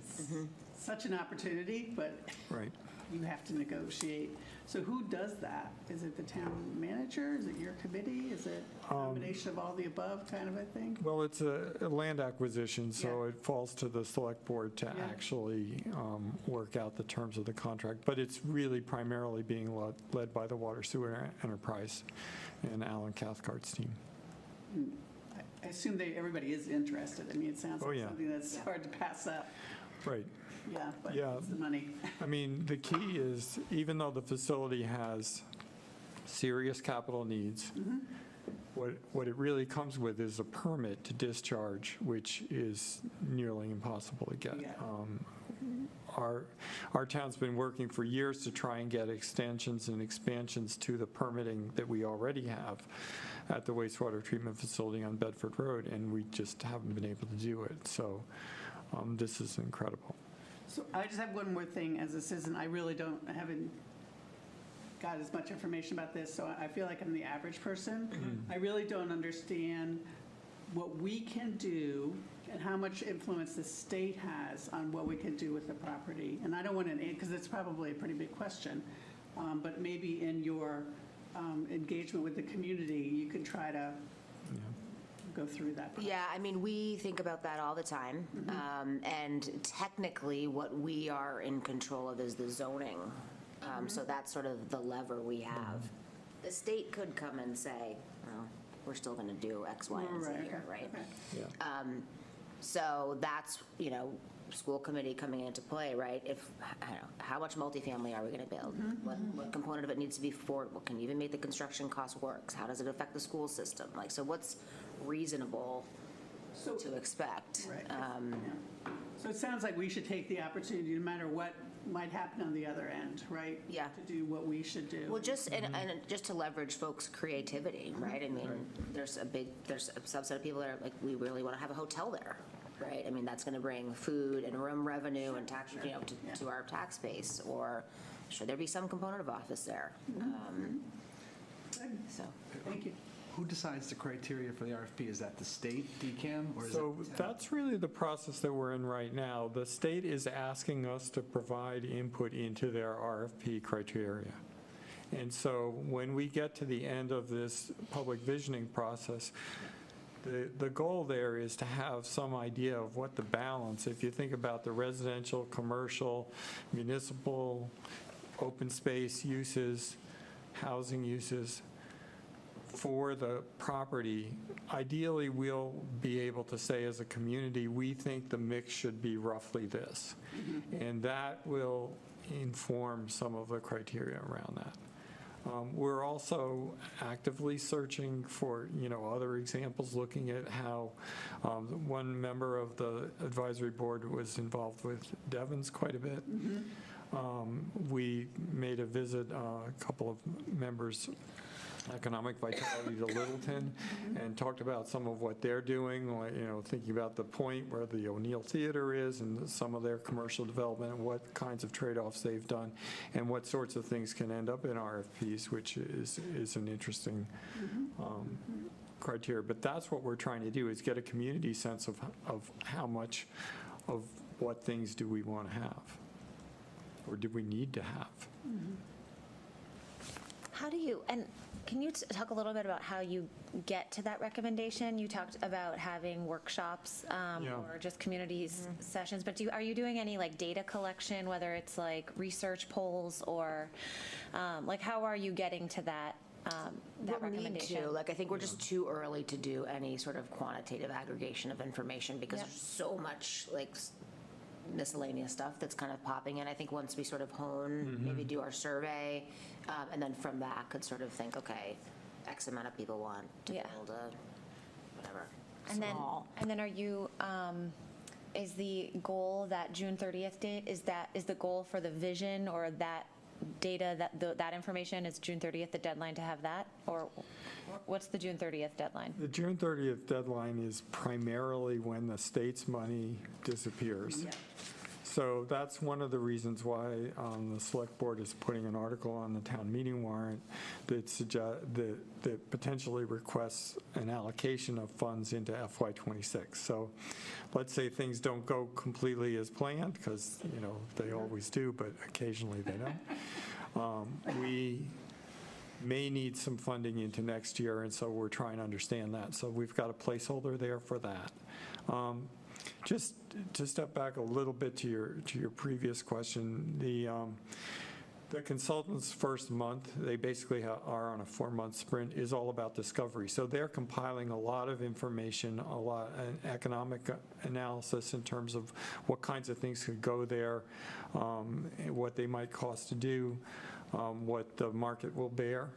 It's such an opportunity, but you have to negotiate. So who does that? Is it the town manager? Is it your committee? Is it a combination of all the above kind of a thing? Well, it's a land acquisition, so it falls to the select board to actually work out the terms of the contract. But it's really primarily being led by the Water Sewer Enterprise and Alan Cathcart's team. I assume everybody is interested. I mean, it sounds like something that's hard to pass up. Right. Yeah, but it's the money. I mean, the key is, even though the facility has serious capital needs, what it really comes with is a permit to discharge, which is nearly impossible to get. Our town's been working for years to try and get extensions and expansions to the permitting that we already have at the wastewater treatment facility on Bedford Road, and we just haven't been able to do it. So this is incredible. So I just have one more thing as a citizen. I really haven't got as much information about this, so I feel like I'm the average person. I really don't understand what we can do and how much influence the state has on what we can do with the property. And I don't want to, because it's probably a pretty big question, but maybe in your engagement with the community, you can try to go through that process? Yeah, I mean, we think about that all the time. And technically, what we are in control of is the zoning. So that's sort of the lever we have. The state could come and say, well, we're still going to do X, Y, and Z here, right? So that's, school committee coming into play, right? If, I don't know, how much multifamily are we going to build? What component of it needs to be affordable? Can you even make the construction cost work? How does it affect the school system? Like, so what's reasonable to expect? So it sounds like we should take the opportunity, no matter what might happen on the other end, right? Yeah. To do what we should do. Well, just and just to leverage folks' creativity, right? I mean, there's a subset of people that are like, we really want to have a hotel there, right? I mean, that's going to bring food and room revenue and tax, to our tax base. Or should there be some component of office there? So, thank you. Who decides the criteria for the RFP? Is that the state, DCAM, or is So it? that's really the process that we're in right now. The state is asking us to provide input into their RFP criteria. And so when we get to the end of this public visioning process, the goal there is to have some idea of what the balance, if you think about the residential, commercial, municipal, open space uses, housing uses, for the property, ideally we'll be able to say as a community, we think the mix should be roughly this. And that will inform some of the criteria around that. We're also actively searching for, other examples, looking at how one member of the advisory board was involved with Devon's quite a bit. We made a visit, a couple of members, Economic Vitality to Littleton, and talked about some of what they're doing, thinking about the point where the O'Neill Theater is and some of their commercial development and what kinds of trade-offs they've done and what sorts of things can end up in RFPs, which is an interesting criteria. But that's what we're trying to do, is get a community sense of how much of what things do we want to have or do we need to have. How do you, and can you talk a little bit about how you get to that recommendation? You talked about having workshops or just communities sessions, but are you doing any like data collection, whether it's like research polls or like how are you getting to that recommendation? We'll need to. I think we're just too early to do any sort of quantitative aggregation of information because there's so much miscellaneous stuff that's kind of popping in. I think once we sort of hone, maybe do our survey, and then from that could sort of think, okay, X amount of people want to build a whatever. And then are you, is the goal that June 30th date, is the goal for the vision or that data, that information is June 30th, the deadline to have that? Or what's the June 30th deadline? The June 30th deadline is primarily when the state's money disappears. So that's one of the reasons why the select board is putting an article on the town meeting warrant that potentially requests an allocation of funds into FY26. So let's say things don't go completely as planned, because they always do, but occasionally they don't. We may need some funding into next year, and so we're trying to understand that. So we've got a placeholder there for that. Just to step back a little bit to your previous question, the consultant's first month, they basically are on a 4-month sprint, is all about discovery. So they're compiling a lot of information, an economic analysis in terms of what kinds of things could go there, what they might cost to do, what the market will bear.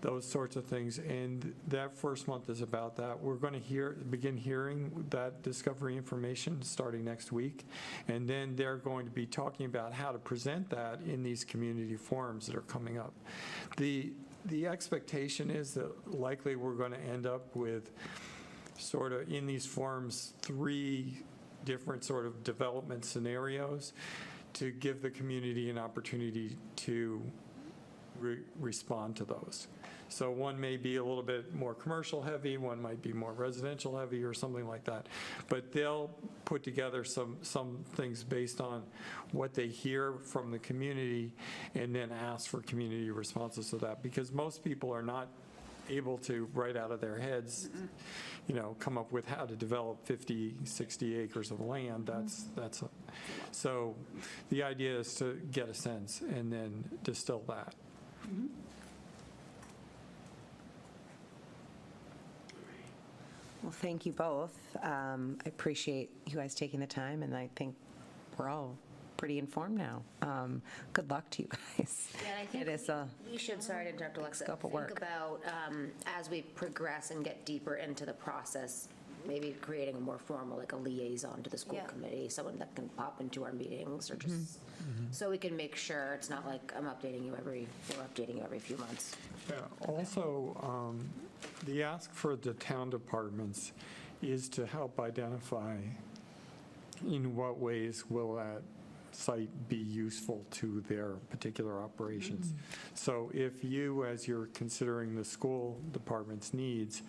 Those sorts of things, and that first month is about that. We're going to begin hearing that discovery information starting next week, and then they're going to be talking about how to present that in these community forums that are coming up. The expectation is that likely we're going to end up with sort of in these forums 3 different sort of development scenarios to give the community an opportunity to respond to those. So one may be a little bit more commercial heavy, one might be more residential heavy or something like that. But they'll put together some things based on what they hear from the community and then ask for community responses to that, because most people are not able to, right out of their heads, come up with how to develop 50, 60 acres of land. So the idea is to get a sense and then distill that. Well, thank you both. I appreciate you guys taking the time, and I think we're all pretty informed now. Good luck to you guys. Yeah, and I think It is we should, sorry to interrupt, Alexa, scope of think work. about, as we progress and get deeper into the process, maybe creating a more formal, like a liaison to the school committee, someone that can pop into our meetings, or just, so we can make sure it's not like we're updating you every few months. Yeah, also, the ask for the town departments is to help identify in what ways will that site be useful to their particular operations. So if you, as you're considering the school department's needs,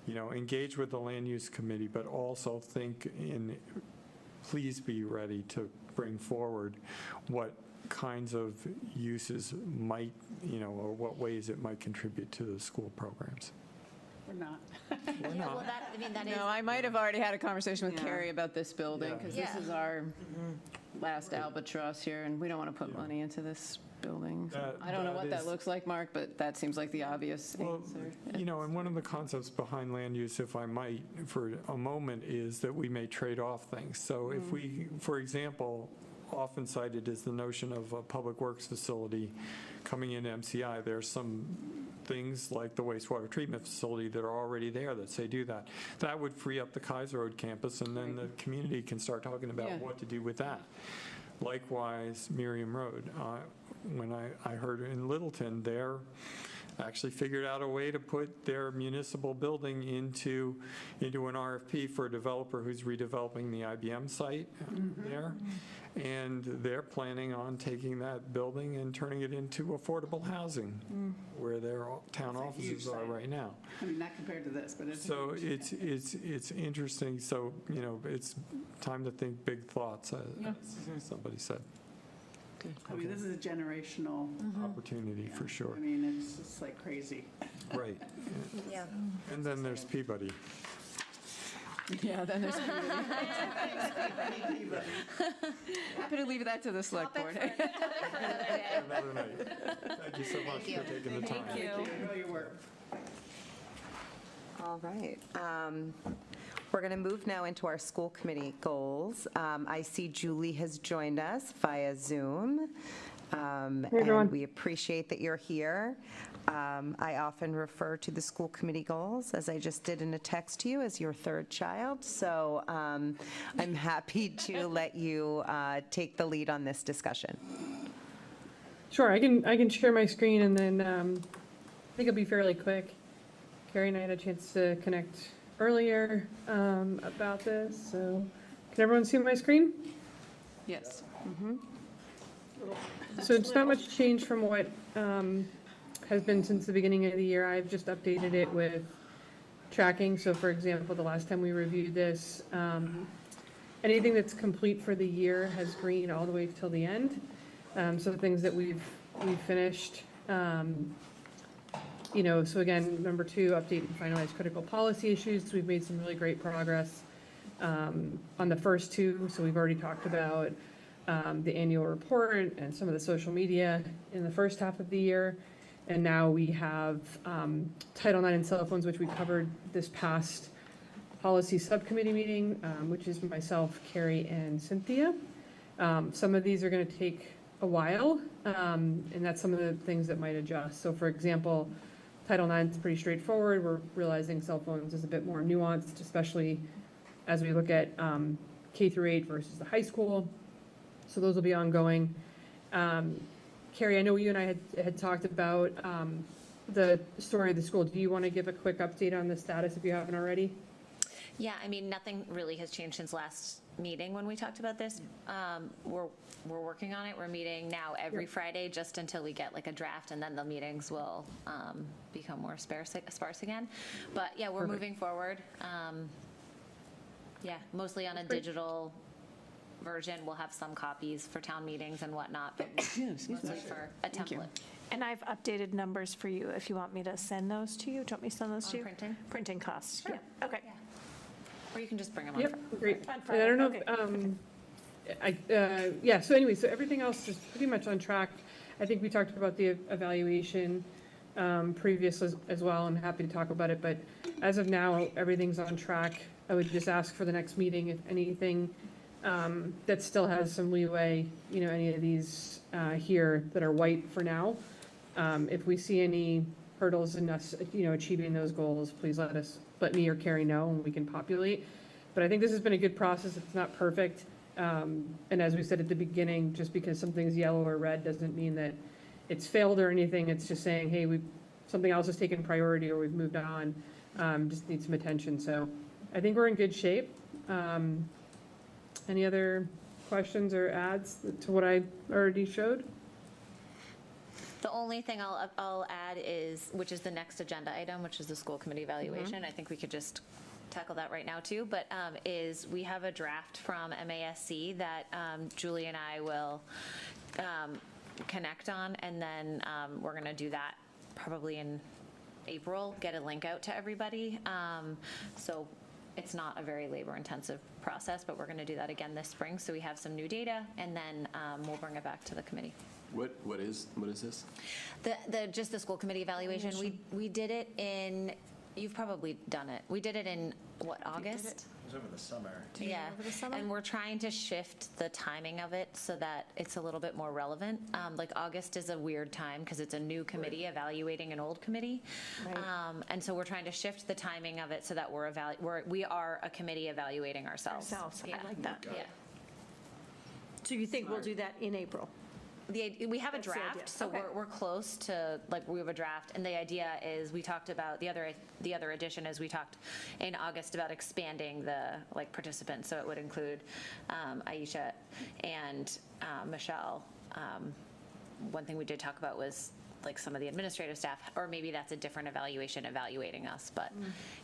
engage with the land use committee, but also think please be ready to bring forward what kinds of uses might, or what ways it might contribute to the school programs. We're not. Well, that is. No, I might have already had a conversation with Carrie about this building, because this is our last albatross here, and we don't want to put money into this building. So I don't know what that looks like, Mark, but that seems like the obvious answer. And one of the concepts behind land use, if I might, for a moment, is that we may trade off things. So if we, for example, often cited is the notion of a public works facility coming into MCI. There's some things like the wastewater treatment facility that are already there that say do that. That would free up the Kaiser Road campus, and then the community can start talking about what to do with that. Likewise, Miriam Road. When I heard in Littleton, they're actually figured out a way to put their municipal building into an RFP for a developer who's redeveloping the IBM site there. And they're planning on taking that building and turning it into affordable housing where their town offices are right now. I mean, not compared to this, but it's. So it's interesting. So, it's time to think big thoughts, as somebody said. I mean, this is a generational opportunity for sure. I mean, it's just like crazy. Right. Yeah. And then there's Peabody. Yeah, then there's Peabody. Happy to leave that to the select board. Another night. Thank you so much for taking the time. Thank you for all your work. All right. We're going to move now into our school committee goals. I see Julie has joined us via Zoom. And we appreciate that you're here. I often refer to the school committee goals, as I just did in a text to you, as your third child. So I'm happy to let you take the lead on this discussion. Sure, I can share my screen, and then I think it'll be fairly quick. Carrie and I had a chance to connect earlier about this. So can everyone see my screen? Yes. So it's not much change from what has been since the beginning of the year. I've just updated it with tracking. So for example, the last time we reviewed this, anything that's complete for the year has green all the way till the end. So things that we've finished. So again, number 2, update and finalize critical policy issues. We've made some really great progress on the first 2. So we've already talked about the annual report and some of the social media in the first half of the year. And now we have Title IX and cell phones, which we covered this past policy subcommittee meeting, which is myself, Carrie, and Cynthia. Some of these are going to take a while, and that's some of the things that might adjust. So for example, Title IX is pretty straightforward. We're realizing cell phones is a bit more nuanced, especially as we look at K through 8 versus the high school. So those will be ongoing. Carrie, I know you and I had talked about the story of the school. Do you want to give a quick update on the status if you haven't already? Yeah, I mean, nothing really has changed since last meeting when we talked about this. We're working on it. We're meeting now every Friday just until we get like a draft, and then the meetings will become more sparse again. But yeah, we're moving forward. Yeah, mostly on a digital version. We'll have some copies for town meetings and whatnot, but mostly for a template. And I've updated numbers for you if you want me to send those to you. Do you want me to send those to you? Printing? Printing costs, yeah, okay. Or you can just bring them on. Yep, great. On And I Friday, don't know, okay. yeah, so anyway, so everything else is pretty much on track. I think we talked about the evaluation previous as well. I'm happy to talk about it, but as of now, everything's on track. I would just ask for the next meeting, if anything that still has some leeway, any of these here that are white for now. If we see any hurdles in us, achieving those goals, please let me or Carrie know, and we can populate. But I think this has been a good process. It's not perfect. And as we said at the beginning, just because something's yellow or red doesn't mean that it's failed or anything. It's just saying, hey, something else has taken priority or we've moved on, just need some attention. So I think we're in good shape. Any other questions or adds to what I already showed? The only thing I'll add is, which is the next agenda item, which is the school committee evaluation. I think we could just tackle that right now too, but is we have a draft from MASC that Julie and I will connect on, and then we're going to do that probably in April, get a link out to everybody. So it's not a very labor-intensive process, but we're going to do that again this spring, so we have some new data, and then we'll bring it back to the committee. What is this? Just the school committee evaluation. We did it in, you've probably done it. We did it in, what, August? It was over the summer. Yeah, and we're trying to shift the timing of it so that it's a little bit more relevant. Like August is a weird time because it's a new committee evaluating an old committee. And so we're trying to shift the timing of it so that we are a committee evaluating ourselves. I like that. Yeah. So you think we'll do that in April? We have a That's the idea. draft, so Okay. we're close to, we have a draft, and the idea is, we talked about, the other addition is we talked in August about expanding the, participants, so it would include Aisha and Michelle. One thing we did talk about was, some of the administrative staff, or maybe that's a different evaluation evaluating us, but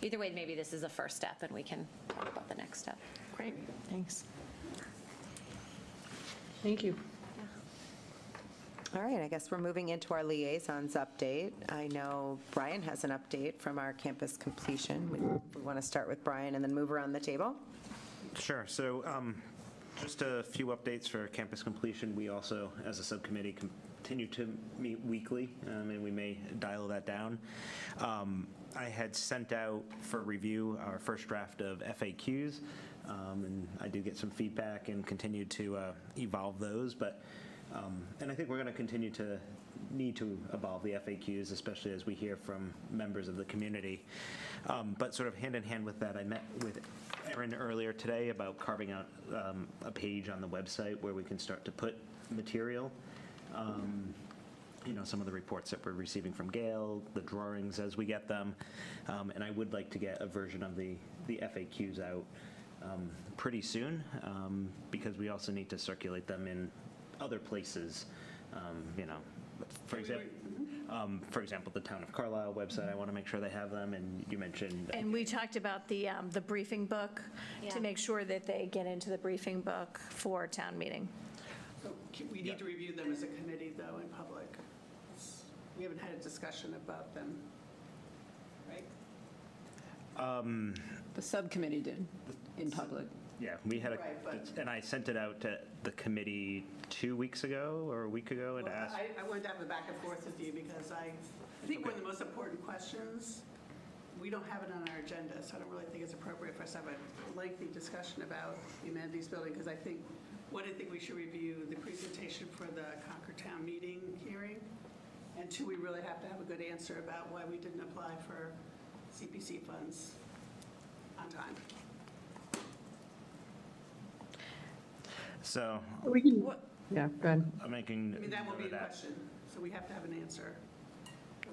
either way, maybe this is a first step, and we can talk about the next step. Great, thanks. Thank you. All right, I guess we're moving into our liaisons update. I know Brian has an update from our campus completion. We want to start with Brian and then move around the table. Sure. So just a few updates for campus completion. We also, as a subcommittee, continue to meet weekly, and we may dial that down. I had sent out for review our first draft of FAQs, and I do get some feedback and continue to evolve those, but and I think we're going to continue to need to evolve the FAQs, especially as we hear from members of the community. But sort of hand in hand with that, I met with Erin earlier today about carving out a page on the website where we can start to put material. Some of the reports that we're receiving from Gail, the drawings as we get them, and I would like to get a version of the FAQs out pretty soon, because we also need to circulate them in other places, for example, the Town of Carlisle website, I want to make sure they have them, and you mentioned. And we talked about the briefing book, to make sure that they get into the briefing book for town meeting. So we need to review them as a committee, though, in public. We haven't had a discussion about them, right? The subcommittee did in public. Yeah, we had Right, but- and I sent it out to the committee 2 weeks ago or a week ago and asked. I wanted to have a back and forth with you because I think one of the most important questions, we don't have it on our agenda, so I don't really think it's appropriate for us to have a lengthy discussion about the amenities building, because I think we should review the presentation for the Concord Town meeting hearing, and two, we really have to have a good answer about why we didn't apply for CPC funds on time. So. We can, yeah, go ahead. I'm making. That will note be of a question, so we have to have an answer.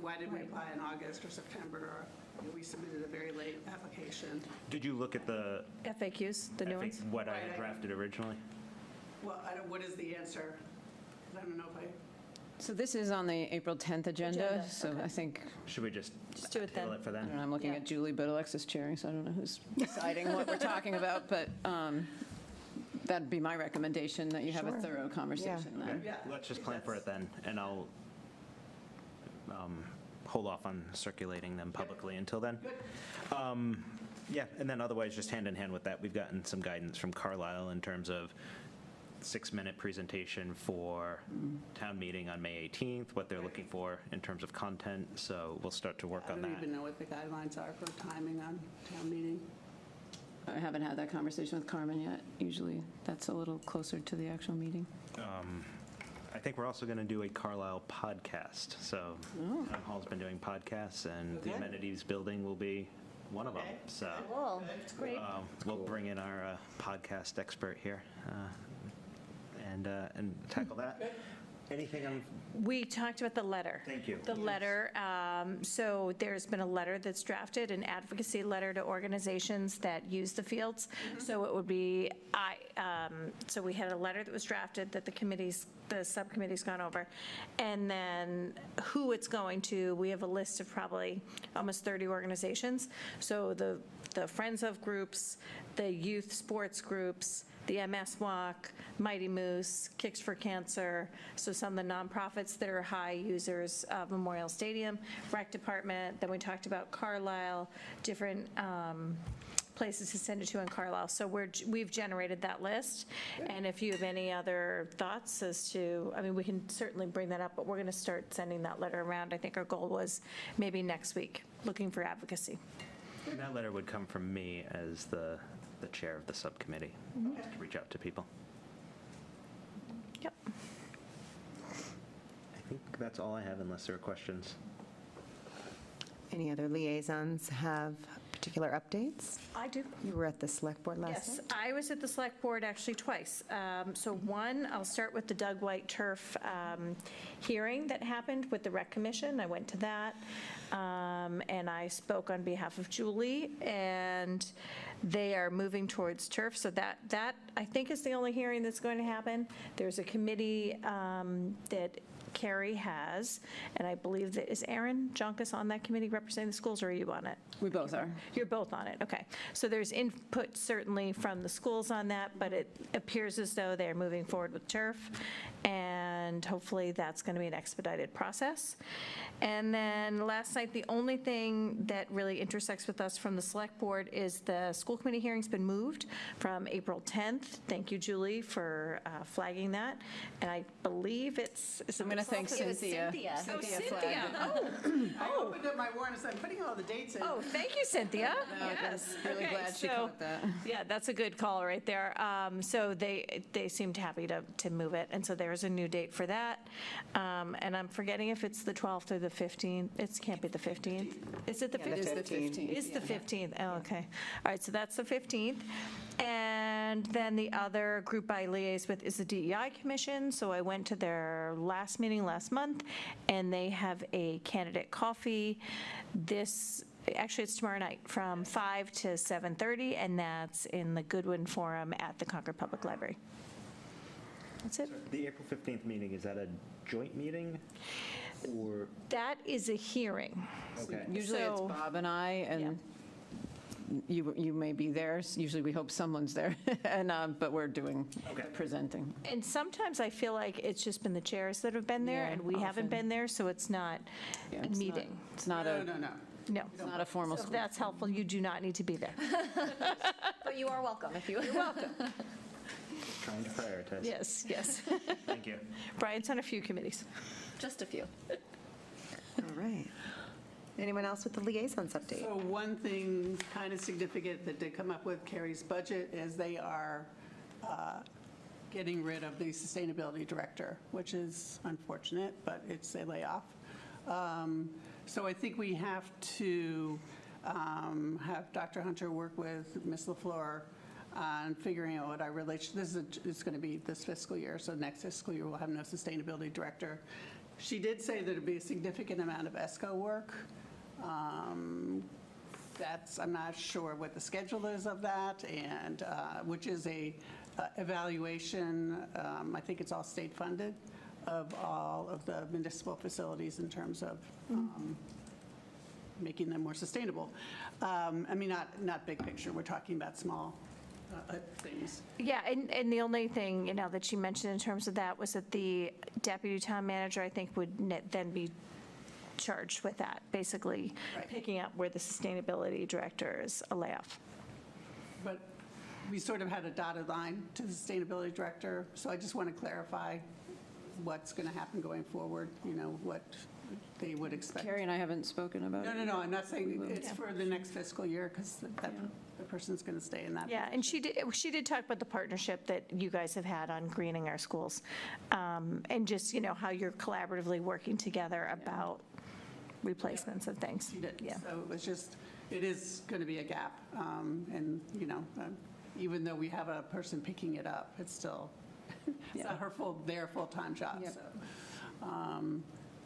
Why did we apply in August or September, or we submitted a very late application? Did you look at the FAQs, the new ones? what I had drafted originally? Well, what is the answer? 'Cause I don't know if I. So this is on the April 10th agenda, so I think. Should we just do it then? table it for I then? don't know, I'm looking at Julie, but Alexa's chairing, so I don't know who's deciding what we're talking about, but that'd be my recommendation, that you have a Sure. thorough conversation then. Yeah. Let's just plan for it then, and I'll hold off on circulating them publicly until then. Yeah, and then otherwise, just hand in hand with that, we've gotten some guidance from Carlisle in terms of 6-minute presentation for town meeting on May 18th, what they're looking for in terms of content, so we'll start to work on I that. don't even know what the guidelines are for timing on town meeting. I haven't had that conversation with Carmen yet. Usually that's a little closer to the actual meeting. I think we're also going to do a Carlisle podcast, so Town Hall's been doing podcasts, and the amenities building will be one of them, so. Cool. That's great. We'll bring in our podcast expert here and tackle that. Anything on? We talked about the letter. Thank you. The letter, so there's been a letter that's drafted, an advocacy letter to organizations that use the fields. So it would be, so we had a letter that was drafted that the subcommittee's gone over. And then who it's going to, we have a list of probably almost 30 organizations. So the Friends of groups, the youth sports groups, the MS Walk, Mighty Moose, Kicks for Cancer, so some of the nonprofits that are high users of Memorial Stadium, Rec Department, then we talked about Carlisle, different places to send it to in Carlisle. So we've generated that list, and if you have any other thoughts as to, I mean, we can certainly bring that up, but we're going to start sending that letter around. I think our goal was maybe next week, looking for advocacy. And that letter would come from me as the chair of the subcommittee, to reach out to people. Yep. I think that's all I have, unless there are questions. Any other liaisons have particular updates? I do. You were at the select board last Yes, night? I was at the select board actually twice. So one, I'll start with the Doug White turf hearing that happened with the rec commission. I went to that, and I spoke on behalf of Julie, and they are moving towards turf. So that I think is the only hearing that's going to happen. There's a committee that Carrie has, and I believe that, is Aaron Jonkus on that committee representing the schools, or are you on it? We both are. You're both on it, okay. So there's input certainly from the schools on that, but it appears as though they're moving forward with turf, and hopefully that's going to be an expedited process. And then last night, the only thing that really intersects with us from the select board is the school committee hearing's been moved from April 10th. Thank you, Julie, for flagging that. And I believe it's. I'm going to thank Cynthia. Oh, Cynthia. I opened up my warrant, so I'm putting all the dates in. Oh, thank you, Cynthia. No, Yes. really Okay, glad she so- caught that. Yeah, that's a good call right there. So they seemed happy to move it, and so there's a new date for that. And I'm forgetting if it's the 12th or the 15th. It can't be the 15th. Is it the 15th? It is the 15th. It's the 15th. Oh, okay. All right, so that's the 15th. And then the other group I liaise with is the DEI Commission. So I went to their last meeting last month, and they have a candidate coffee. Actually, it's tomorrow night from 5 to 7:30, and that's in the Goodwin Forum at the Concord Public Library. That's it. The April 15th meeting, is that a joint meeting, or? That is a hearing. Okay. Usually it's So- Bob and I, and you may be there. Usually we hope someone's there, and but we're doing presenting. And sometimes I feel like it's just been the chairs that have been there, Yeah, and we haven't often. been there, so it's not Yeah, a it's not- meeting. It's not a. No. No. It's not a formal So if school. that's helpful, you do not need to be there. But you are welcome if you. You're welcome. Trying to prioritize. Yes. Thank you. Brian's on a few committees. Just a few. All right. Anyone else with the liaisons update? So one thing kind of significant that did come up with Carrie's budget is they are getting rid of the sustainability director, which is unfortunate, but it's a layoff. So I think we have to have Dr. Hunter work with Ms. LaFleur on figuring out what our relation, it's going to be this fiscal year, so next fiscal year we'll have no sustainability director. She did say that it'd be a significant amount of ESCO work. I'm not sure what the schedule is of that, and which is a evaluation, I think it's all state funded, of all of the municipal facilities in terms of making them more sustainable. I mean, not big picture, we're talking about small things. Yeah, and the only thing, that she mentioned in terms of that was that the deputy town manager, I think, would then be charged with that, basically picking up where the sustainability director is a layoff. But we sort of had a dotted line to the sustainability director, so I just want to clarify what's going to happen going forward, what they would expect. Carrie and I haven't spoken about it. No, I'm not saying it's for the next fiscal year, because the person's going to stay in that. Yeah, and she did talk about the partnership that you guys have had on greening our schools, and just, how you're collaboratively working together about replacements of things. She did. Yeah. So it is going to be a gap, and, even though we have a person picking it up, it's still, it's not their full-time job, so.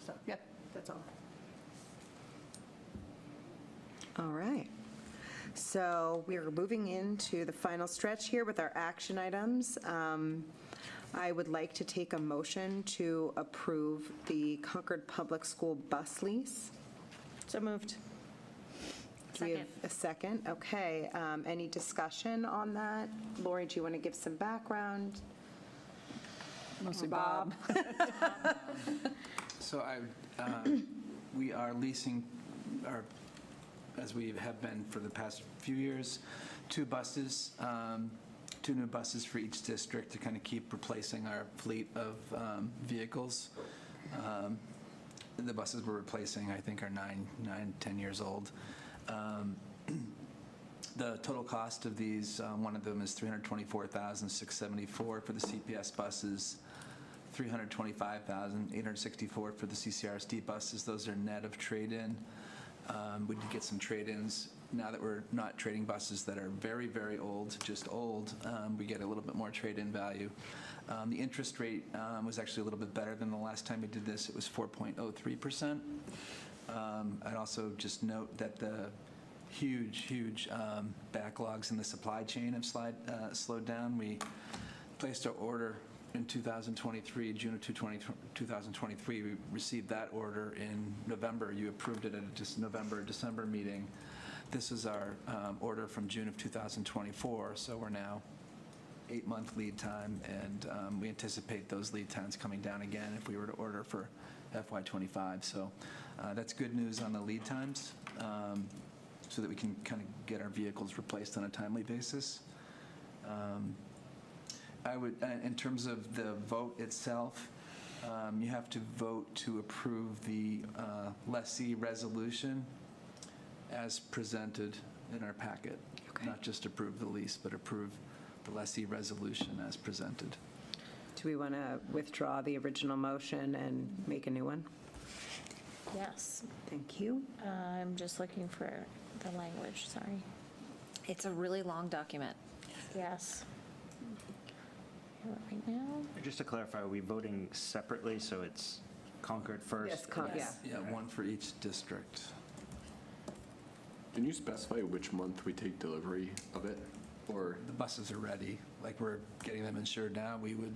So, that's all. All right. So we're moving into the final stretch here with our action items. I would like to take a motion to approve the Concord Public School bus lease. So moved. Do we have a second? Okay. Any discussion on that? Lori, do you want to give some background? Mostly Bob. So we are leasing, as we have been for the past few years, 2 buses, 2 new buses for each district to kind of keep replacing our fleet of vehicles. The buses we're replacing, I think, are 10 years old. The total cost of these, one of them is $324,674 for the CPS buses, $325,864 for the CCRSD buses. Those are net of trade-in. We did get some trade-ins. Now that we're not trading buses that are very, very old, just old, we get a little bit more trade-in value. The interest rate was actually a little bit better than the last time we did this. It was 4.03%. I'd also just note that the huge backlogs in the supply chain have slowed down. We placed our order in 2023, June of 2023. We received that order in November. You approved it at a November-December meeting. This is our order from June of 2024, so we're now 8-month lead time, and we anticipate those lead times coming down again if we were to order for FY25. So that's good news on the lead times, so that we can kind of get our vehicles replaced on a timely basis. I would, in terms of the vote itself, you have to vote to approve the lessee resolution as presented in our packet. Okay. Not just approve the lease, but approve the lessee resolution as presented. Do we want to withdraw the original motion and make a new one? Yes. Thank you. I'm just looking for the language, sorry. It's a really long document. Yes. Right now. Just to clarify, are we voting separately, so it's Concord first? Yes, Yeah, one for each district. Can you specify which month we take delivery of it? Or the buses are ready, like we're getting them insured now. We would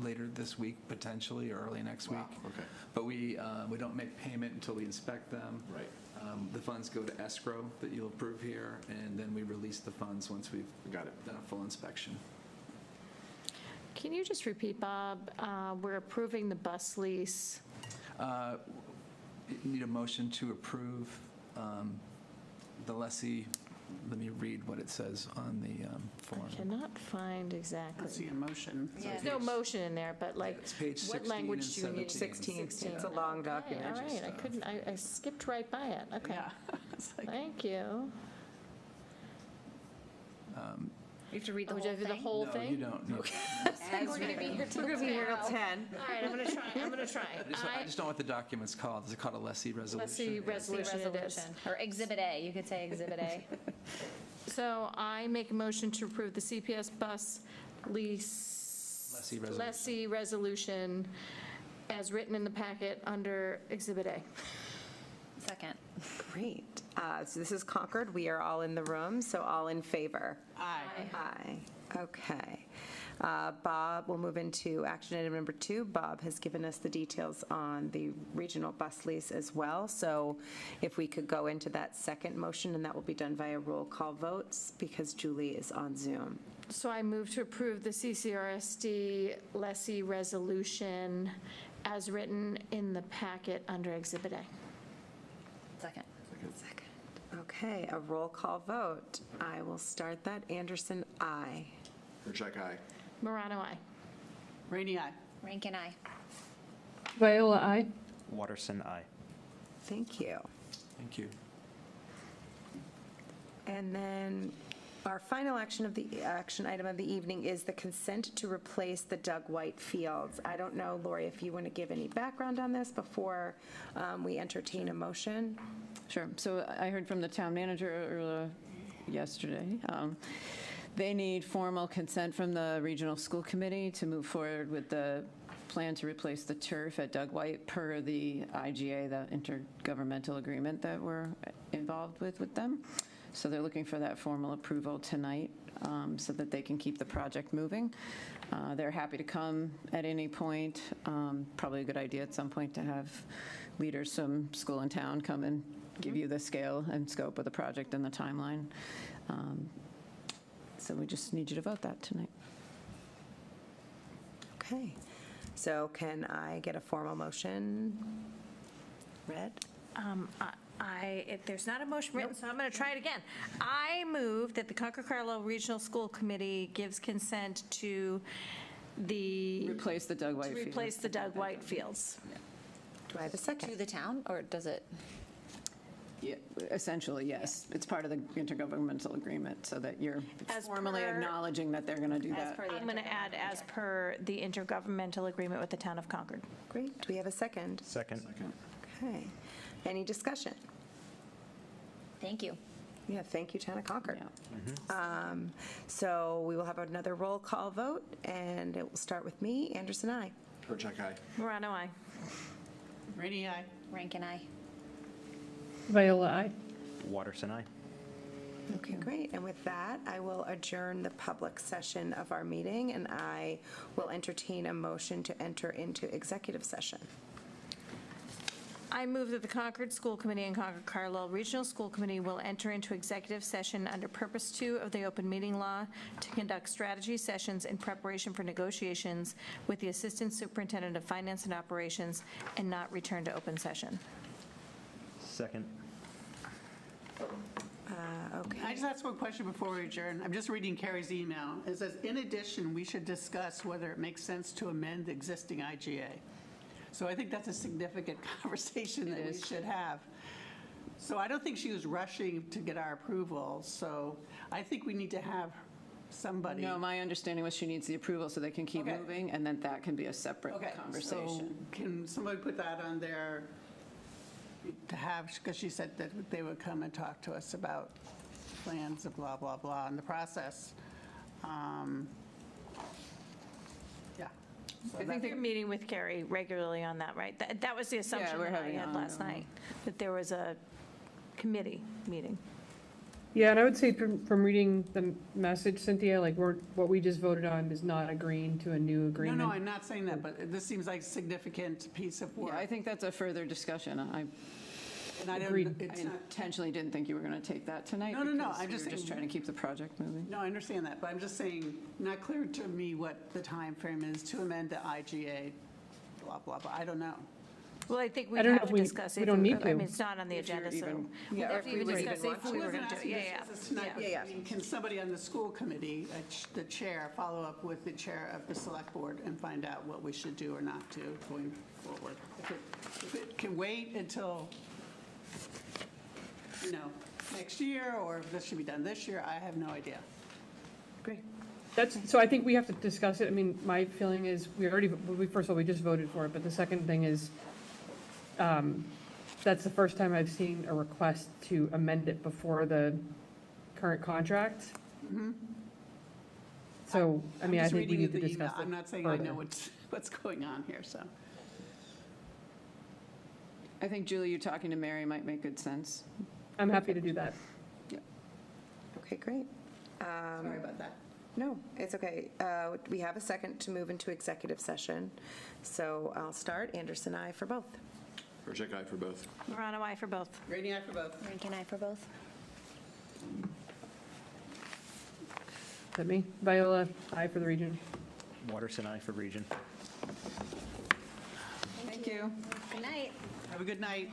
later this week potentially, or early next week. Okay. But we don't make payment until we inspect them. Right. The funds go to escrow that you'll approve here, and then we release the funds once we've done a full inspection. Can you just repeat, Bob? We're approving the bus lease. Need a motion to approve the lessee. Let me read what it says on the form. I cannot find exactly. I see a motion. There's no motion in there, but like, It's page 16 what language and do you need? 17. 16. It's a long document. All right, I skipped right by it. Okay. Yeah. Thank you. You have to read the Oh, whole do I do the thing? whole No, thing? you don't. No. We're going to be here till 10. All right, I'm going to try. I just don't know what the document's called. Is it called a lessee resolution? Lessee resolution it is. Or Exhibit A, you could say Exhibit A. So I make a motion to approve the CPS bus lease. Lessee resolution. Resolution as written in the packet under Exhibit A. Second. Great. So this is Concord. We are all in the room, so all in favor? Aye. Aye. Okay. Bob, we'll move into action item number 2. Bob has given us the details on the regional bus lease as well. So if we could go into that second motion, and that will be done via roll call votes because Julie is on Zoom. So I move to approve the CCRSD lessee resolution as written in the packet under Exhibit A. Second. Okay, a roll call vote. I will start that. Anderson, aye. Check aye. Morano, aye. Rainey, aye. Rankin, aye. Viola, aye. Watterson, aye. Thank you. Thank you. And then our final action item of the evening is the consent to replace the Doug White fields. I don't know, Lori, if you want to give any background on this before we entertain a motion? Sure. So I heard from the town manager yesterday. They need formal consent from the regional school committee to move forward with the plan to replace the turf at Doug White per the IGA, the intergovernmental agreement that we're involved with them. So they're looking for that formal approval tonight so that they can keep the project moving. They're happy to come at any point. Probably a good idea at some point to have leaders from school and town come and give you the scale and scope of the project and the timeline. So we just need you to vote that tonight. Okay. So can I get a formal motion read? There's not a motion written, so I'm going to try it again. I move that the Concord Carlisle Regional School Committee gives consent to replace the Doug White to field. replace the Doug White fields. Do I have a second? To the town, or does it? Yeah, essentially, yes. It's part of the intergovernmental agreement, so that you're As formally per- acknowledging that they're going to do that. I'm going to add as per the intergovernmental agreement with the town of Concord. Great. Do we have a second? Second. Okay. Any discussion? Thank you. Yeah, thank you, Town of Concord. So we will have another roll call vote, and it will start with me. Anderson, aye. Check aye. Morano, aye. Rainey, aye. Rankin, aye. Viola, aye. Watterson, aye. Okay, great. And with that, I will adjourn the public session of our meeting, and I will entertain a motion to enter into executive session. I move that the Concord School Committee and Concord Carlisle Regional School Committee will enter into executive session under Purpose 2 of the Open Meeting Law to conduct strategy sessions in preparation for negotiations with the Assistant Superintendent of Finance and Operations and not return to open session. Second. Okay. I just ask one question before we adjourn. I'm just reading Carrie's email. It says, in addition, we should discuss whether it makes sense to amend the existing IGA. So I think that's a significant conversation that we should have. So I don't think she was rushing to get our approval. So I think we need to have somebody. No, my understanding was she needs the approval so they can keep moving, and then that can be a separate conversation. So can somebody put that on there to have, because she said that they would come and talk to us about plans of blah, blah, blah in the process. Yeah. I think you're meeting with Carrie regularly on that, right? That was the assumption we're that I having had last ongoing. night, that there was a committee meeting. Yeah, and I would say from reading the message, Cynthia, like what we just voted on is not agreeing to a new agreement. No, I'm not saying that, but this seems like a significant piece of work. Yeah, I think that's a further discussion. I Agreed. intentionally didn't think you were going to take that tonight. No, because I'm we just were just saying- trying to keep the project moving. No, I understand that, but I'm just saying, not clear to me what the time frame is to amend the IGA, blah, blah, blah. I don't know. Well, I think we I don't know have if to we- discuss it. we don't need I mean, to. it's not on the If you're agenda, so. even- We'll have to even discuss if we were going to do it. Yeah, yeah. This tonight, but I mean, can somebody on the school committee, the chair, follow up with the chair of the select board and find out what we should do or not do going forward? If it can wait until, next year, or if this should be done this year, I have no idea. Great. So I think we have to discuss it. I mean, my feeling is first of all, we just voted for it, but the second thing is, that's the first time I've seen a request to amend it before the current contract. So, I mean, I think we need to discuss it I'm not saying I know further. what's going on here, so. I think, Julie, you talking to Mary might make good sense. I'm happy to do that. Okay, great. Sorry about that. No, it's okay. We have a second to move into executive session. So I'll start. Anderson, aye for both. Check aye for both. Morano, aye for both. Rainey, aye for both. Rankin, aye for both. Is that me? Viola, aye for the region. Watterson, aye for region. Thank you. Good night. Have a good night.